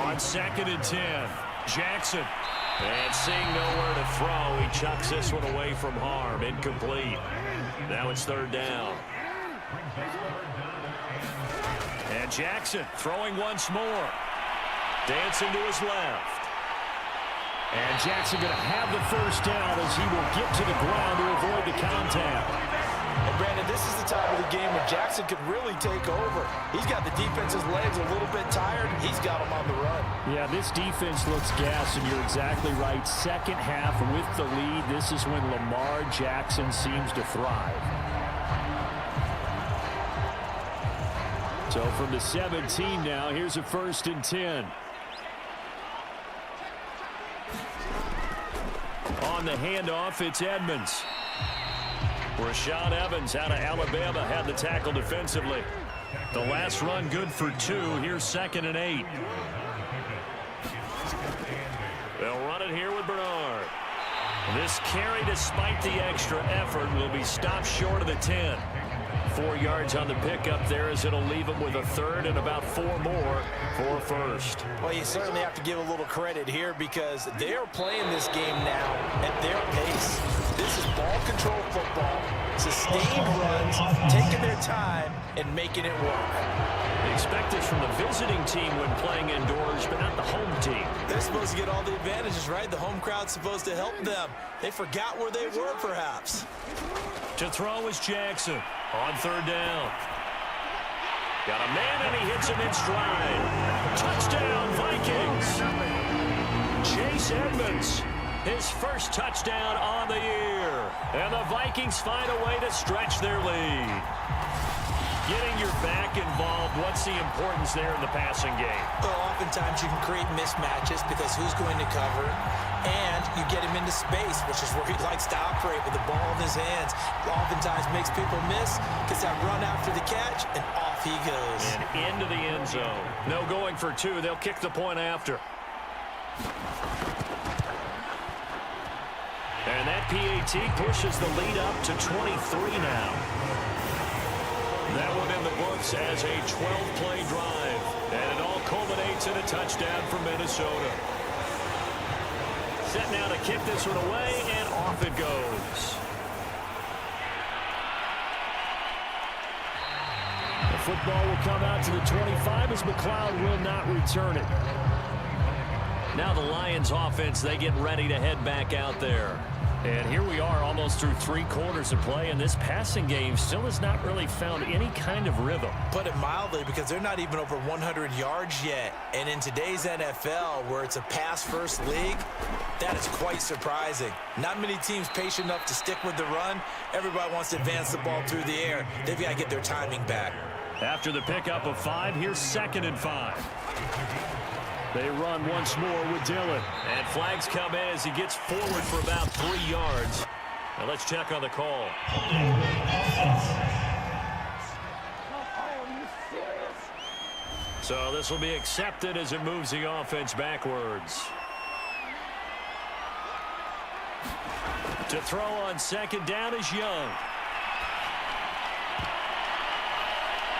On 2nd and 10. Jackson. And seeing nowhere to throw, he chucks this one away from harm. Incomplete. Now it's 3rd down. And Jackson throwing once more. Dancing to his left. And Jackson going to have the first down as he will get to the ground to avoid the contact. And Brandon, this is the time of the game where Jackson could really take over. He's got the defense's legs a little bit tired. He's got them on the run. Yeah, this defense looks gassed, and you're exactly right. 2nd half with the lead. This is when Lamar Jackson seems to thrive. So from the 17 now, here's a 1st and 10. On the handoff, it's Edmonds. Rashaan Evans out of Alabama had the tackle defensively. The last run good for 2. Here's 2nd and 8. They'll run it here with Bernard. This carry, despite the extra effort, will be stopped short of the 10. 4 yards on the pickup there as it'll leave them with a 3rd and about 4 more for 1st. Well, you certainly have to give a little credit here because they're playing this game now at their pace. This is ball control football, sustained runs, taking their time and making it work. They expect this from the visiting team when playing indoors, but not the home team. They're supposed to get all the advantages, right? The home crowd's supposed to help them. They forgot where they were, perhaps. To throw is Jackson on 3rd down. Got a man, and he hits him in stride. Touchdown, Vikings. Chase Edmonds, his first touchdown on the year. And the Vikings find a way to stretch their lead. Getting your back involved, what's the importance there in the passing game? Well, oftentimes you can create mismatches because who's going to cover, and you get him into space, which is where he likes to operate with the ball in his hands. Oftentimes makes people miss, gets that run after the catch, and off he goes. And into the end zone. No going for two. They'll kick the point after. And that PAT pushes the lead up to 23 now. That one in the books as a 12-play drive. And it all culminates in a touchdown for Minnesota. Set now to kick this one away, and off it goes. The football will come out to the 25 as McLeod will not return it. Now the Lions offense, they get ready to head back out there. And here we are almost through 3 quarters of play, and this passing game still has not really found any kind of rhythm. Put it mildly, because they're not even over 100 yards yet. And in today's NFL, where it's a pass-first league, that is quite surprising. Not many teams patient enough to stick with the run. Everybody wants to advance the ball through the air. They've got to get their timing back. After the pickup of 5, here's 2nd and 5. They run once more with Dillon. And flags come in as he gets forward for about 3 yards. Now let's check on the call. So this will be accepted as it moves the offense backwards. To throw on 2nd down is Young.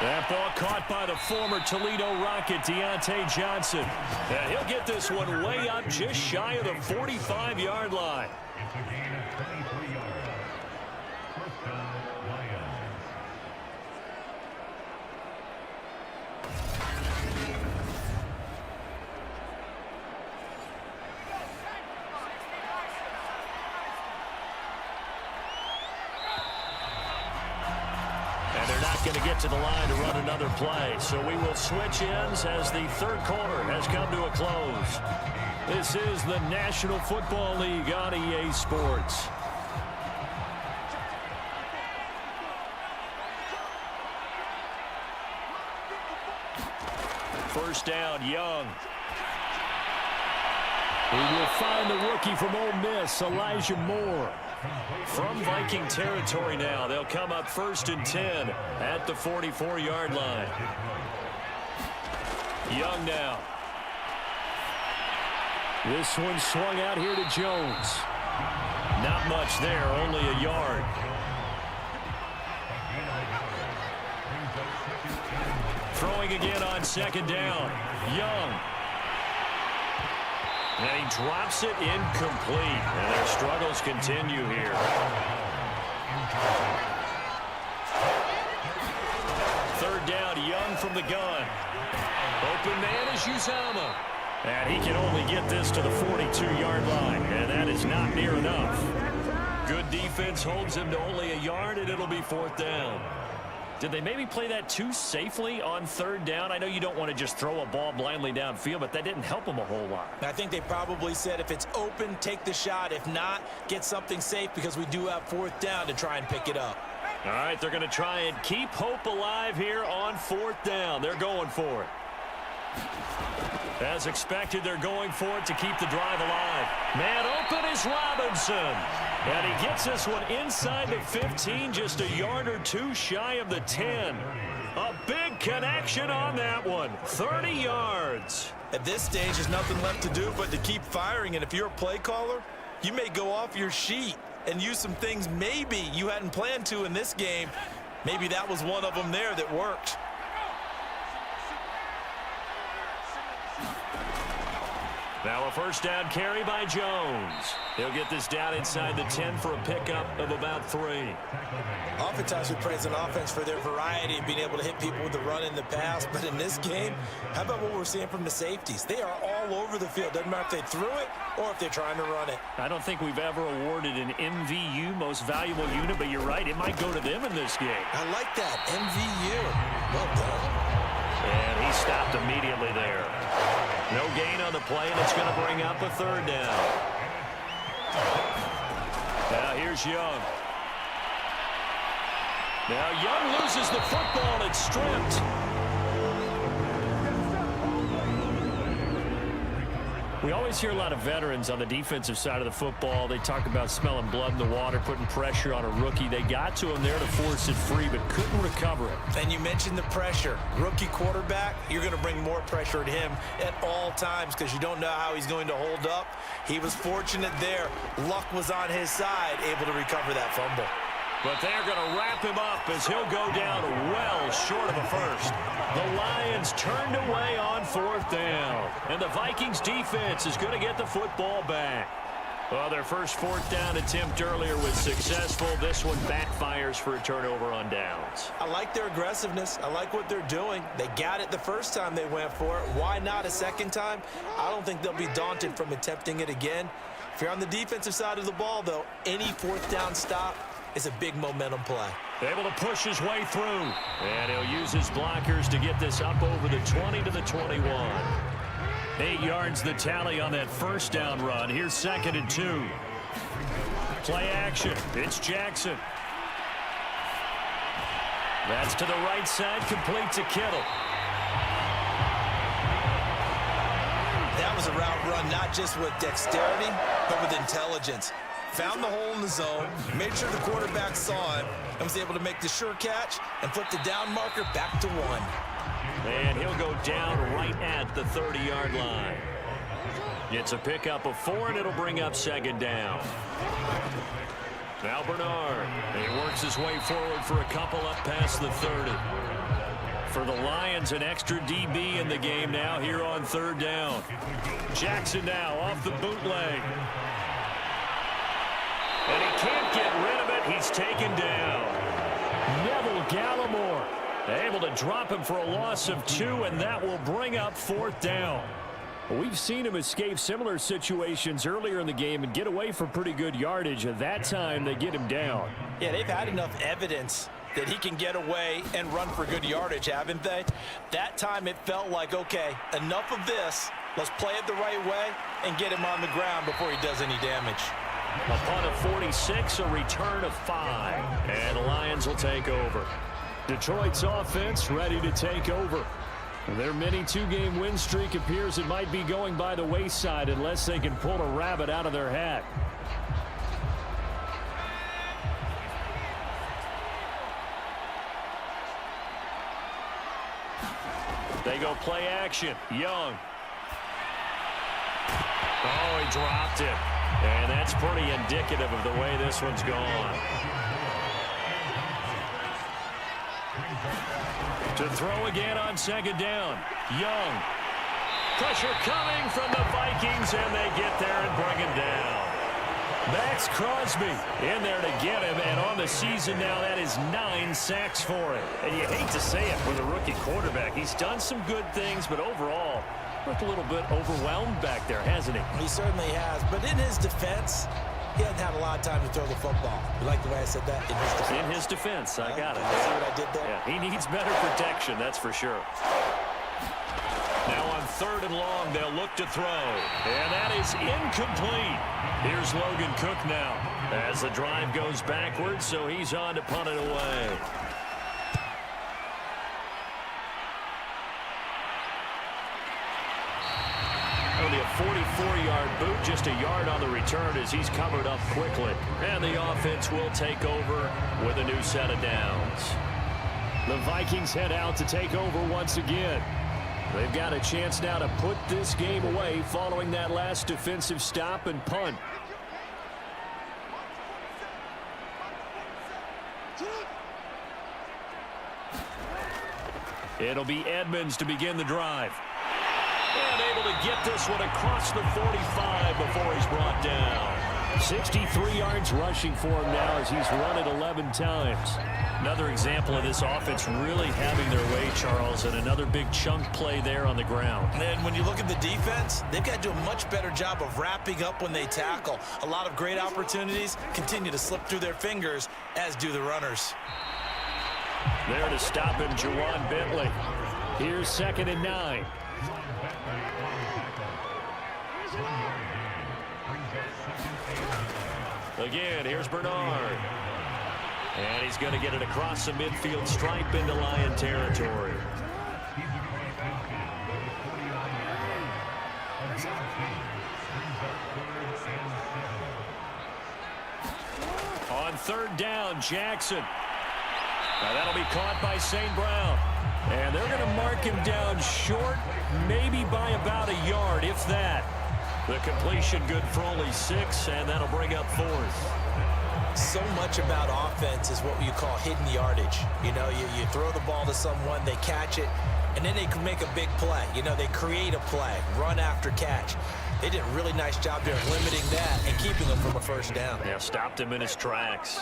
That ball caught by the former Toledo Rocket, Deontay Johnson. And he'll get this one way up just shy of the 45-yard line. Going to get to the line to run another play. So we will switch ends as the 3rd quarter has come to a close. This is the National Football League on EA Sports. First down, Young. We will find the rookie from Ole Miss, Elijah Moore. From Viking territory now, they'll come up 1st and 10 at the 44-yard line. Young now. This one swung out here to Jones. Not much there, only a yard. Throwing again on 2nd down. Young. And he drops it incomplete. And their struggles continue here. 3rd down, Young from the gun. Open man is Uzama. And he can only get this to the 42-yard line. And that is not near enough. Good defense holds him to only a yard, and it'll be 4th down. Did they maybe play that too safely on 3rd down? I know you don't want to just throw a ball blindly downfield, but that didn't help them a whole lot. I think they probably said if it's open, take the shot. If not, get something safe because we do have 4th down to try and pick it up. All right, they're going to try and keep hope alive here on 4th down. They're going for it. As expected, they're going for it to keep the drive alive. Man open is Robinson. And he gets this one inside the 15, just a yard or 2 shy of the 10. A big connection on that one. 30 yards. At this stage, there's nothing left to do but to keep firing. And if you're a play caller, you may go off your sheet and use some things maybe you hadn't planned to in this game. Maybe that was one of them there that worked. Now a 1st down carry by Jones. He'll get this down inside the 10 for a pickup of about 3. Oftentimes we praise an offense for their variety of being able to hit people with the run and the pass. But in this game, how about what we're seeing from the safeties? They are all over the field. Doesn't matter if they threw it or if they're trying to run it. I don't think we've ever awarded an MVU, most valuable unit, but you're right. It might go to them in this game. I like that. MVU. Well done. And he stopped immediately there. No gain on the play, and it's going to bring up a 3rd down. Now here's Young. Now Young loses the football. It's stripped. We always hear a lot of veterans on the defensive side of the football. They talk about smelling blood in the water, putting pressure on a rookie. They got to him there to force it free, but couldn't recover it. And you mentioned the pressure. Rookie quarterback, you're going to bring more pressure at him at all times because you don't know how he's going to hold up. He was fortunate there. Luck was on his side, able to recover that fumble. But they're going to wrap him up as he'll go down well short of a first. The Lions turned away on 4th down. And the Vikings defense is going to get the football back. Well, their first 4th down attempt earlier was successful. This one backfires for a turnover on downs. I like their aggressiveness. I like what they're doing. They got it the first time they went for it. Why not a second time? I don't think they'll be daunted from attempting it again. If you're on the defensive side of the ball, though, any 4th down stop is a big momentum play. Able to push his way through. And he'll use his blockers to get this up over the 20 to the 21. 8 yards the tally on that first down run. Here's 2nd and 2. Play action. It's Jackson. That's to the right side, complete to Kittle. That was a route run not just with dexterity, but with intelligence. Found the hole in the zone, made sure the quarterback saw him, and was able to make the sure catch and flip the down marker back to 1. And he'll go down right at the 30-yard line. It's a pickup of 4, and it'll bring up 2nd down. Now Bernard. He works his way forward for a couple up past the 30. For the Lions, an extra DB in the game now here on 3rd down. Jackson now off the bootleg. And he can't get rid of it. He's taken down. Neville Gallimore able to drop him for a loss of 2, and that will bring up 4th down. We've seen him escape similar situations earlier in the game and get away for pretty good yardage. At that time, they get him down. Yeah, they've had enough evidence that he can get away and run for good yardage, haven't they? That time it felt like, okay, enough of this. Let's play it the right way and get him on the ground before he does any damage. A punt of 46, a return of 5. And the Lions will take over. Detroit's offense ready to take over. Their mini 2-game win streak appears it might be going by the wayside unless they can pull a rabbit out of their hat. They go play action. Young. Oh, he dropped it. And that's pretty indicative of the way this one's gone. To throw again on 2nd down. Young. Pressure coming from the Vikings, and they get there and bring him down. Max Crosby in there to get him, and on the season now, that is 9 sacks for him. And you hate to say it for the rookie quarterback. He's done some good things, but overall, looked a little bit overwhelmed back there, hasn't he? He certainly has, but in his defense, he hasn't had a lot of time to throw the football. You like the way I said that? In his defense. In his defense, I got it. See what I did there? Yeah, he needs better protection, that's for sure. Now on 3rd and long, they'll look to throw. And that is incomplete. Here's Logan Cook now as the drive goes backwards, so he's on to punt it away. Only a 44-yard boot, just a yard on the return as he's covered up quickly. And the offense will take over with a new set of downs. The Vikings head out to take over once again. They've got a chance now to put this game away following that last defensive stop and punt. It'll be Edmonds to begin the drive. And able to get this one across the 45 before he's brought down. 63 yards rushing for him now as he's run it 11 times. Another example of this offense really having their way, Charles, and another big chunk play there on the ground. And when you look at the defense, they've got to do a much better job of wrapping up when they tackle. A lot of great opportunities continue to slip through their fingers, as do the runners. There to stop him, Juwan Bentley. Here's 2nd and 9. Again, here's Bernard. And he's going to get it across the midfield stripe into Lion territory. On third down, Jackson. Now that'll be caught by St. Brown. And they're going to mark him down short, maybe by about a yard, if that. The completion good for only 6, and that'll bring up 4th. So much about offense is what you call hidden yardage. You know, you throw the ball to someone, they catch it, and then they can make a big play. You know, they create a play, run after catch. They did a really nice job there limiting that and keeping him from a first down. Yeah, stopped him in his tracks.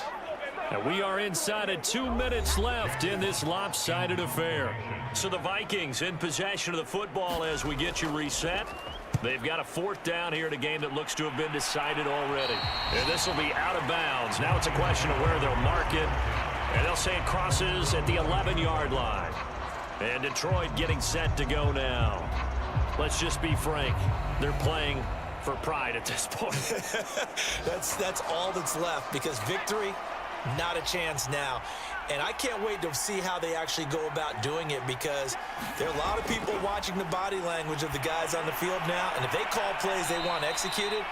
And we are inside of 2 minutes left in this lopsided affair. So the Vikings in possession of the football as we get you reset. They've got a 4th down here in a game that looks to have been decided already. And this will be out of bounds. Now it's a question of where they'll mark it. And they'll say it crosses at the 11-yard line. And Detroit getting set to go now. Let's just be frank. They're playing for pride at this point. That's all that's left, because victory, not a chance now. And I can't wait to see how they actually go about doing it, because there are a lot of people watching the body language of the guys on the field now, and if they call plays they want executed,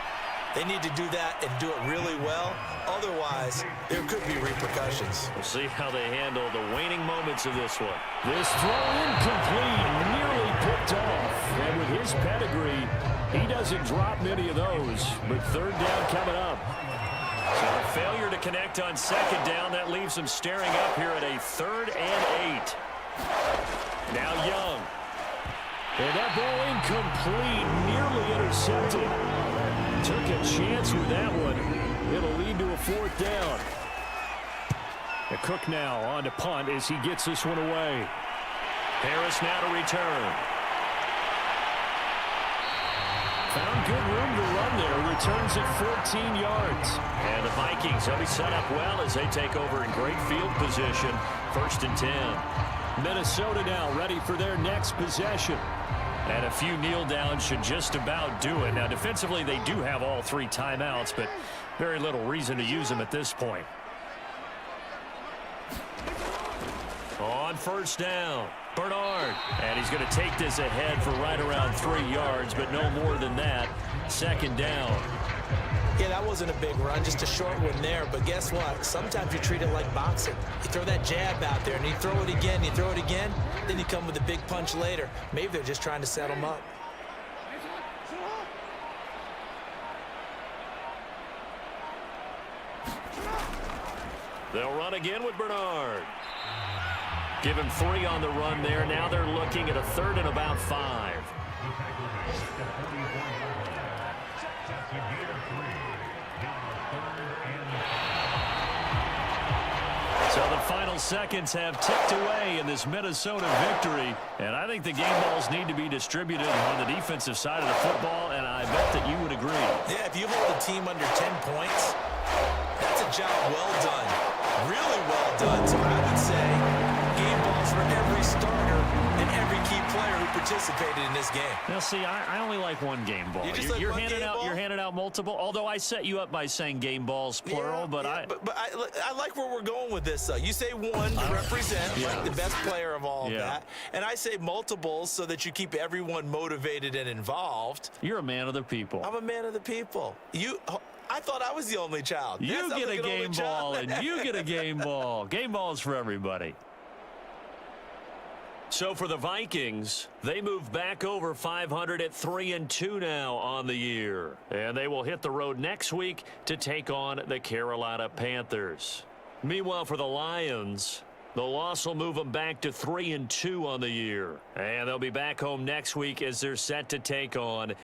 they need to do that and do it really well. Otherwise, there could be repercussions. We'll see how they handle the waning moments of this one. This throw incomplete, nearly picked off. And with his pedigree, he doesn't drop many of those. But 3rd down coming up. So a failure to connect on 2nd down. That leaves them staring up here at a 3rd and 8. Now Young. And that ball incomplete, nearly intercepted. Took a chance with that one. It'll lead to a 4th down. And Cook now on to punt as he gets this one away. Harris now to return. Found good room to run there. Returns at 14 yards. And the Vikings will be set up well as they take over in great field position. 1st and 10. Minnesota now ready for their next possession. And a few kneel downs should just about do it. Now, defensively, they do have all 3 timeouts, but very little reason to use them at this point. On 1st down, Bernard. And he's going to take this ahead for right around 3 yards, but no more than that. 2nd down. Yeah, that wasn't a big run, just a short one there. But guess what? Sometimes you treat it like boxing. You throw that jab out there, and you throw it again, you throw it again, then you come with a big punch later. Maybe they're just trying to set them up. They'll run again with Bernard. Give him 3 on the run there. Now they're looking at a 3rd and about 5. So the final seconds have ticked away in this Minnesota victory. And I think the game balls need to be distributed on the defensive side of the football, and I bet that you would agree. Yeah, if you hold a team under 10 points, that's a job well done. Really well done. So I would say game balls for every starter and every key player who participated in this game. Now, see, I only like one game ball. You're handing out multiple. Although I set you up by saying game balls plural, but I like where we're going with this. You say one to represent like the best player of all of that, and I say multiples so that you keep everyone motivated and involved. You're a man of the people. I'm a man of the people. I thought I was the only child. You get a game ball, and you get a game ball. Game balls for everybody. So for the Vikings, they move back over 500 at 3-2 now on the year. And they will hit the road next week to take on the Carolina Panthers. Meanwhile, for the Lions, the loss will move them back to 3-2 on the year. And they'll be back home next week as they're set to take on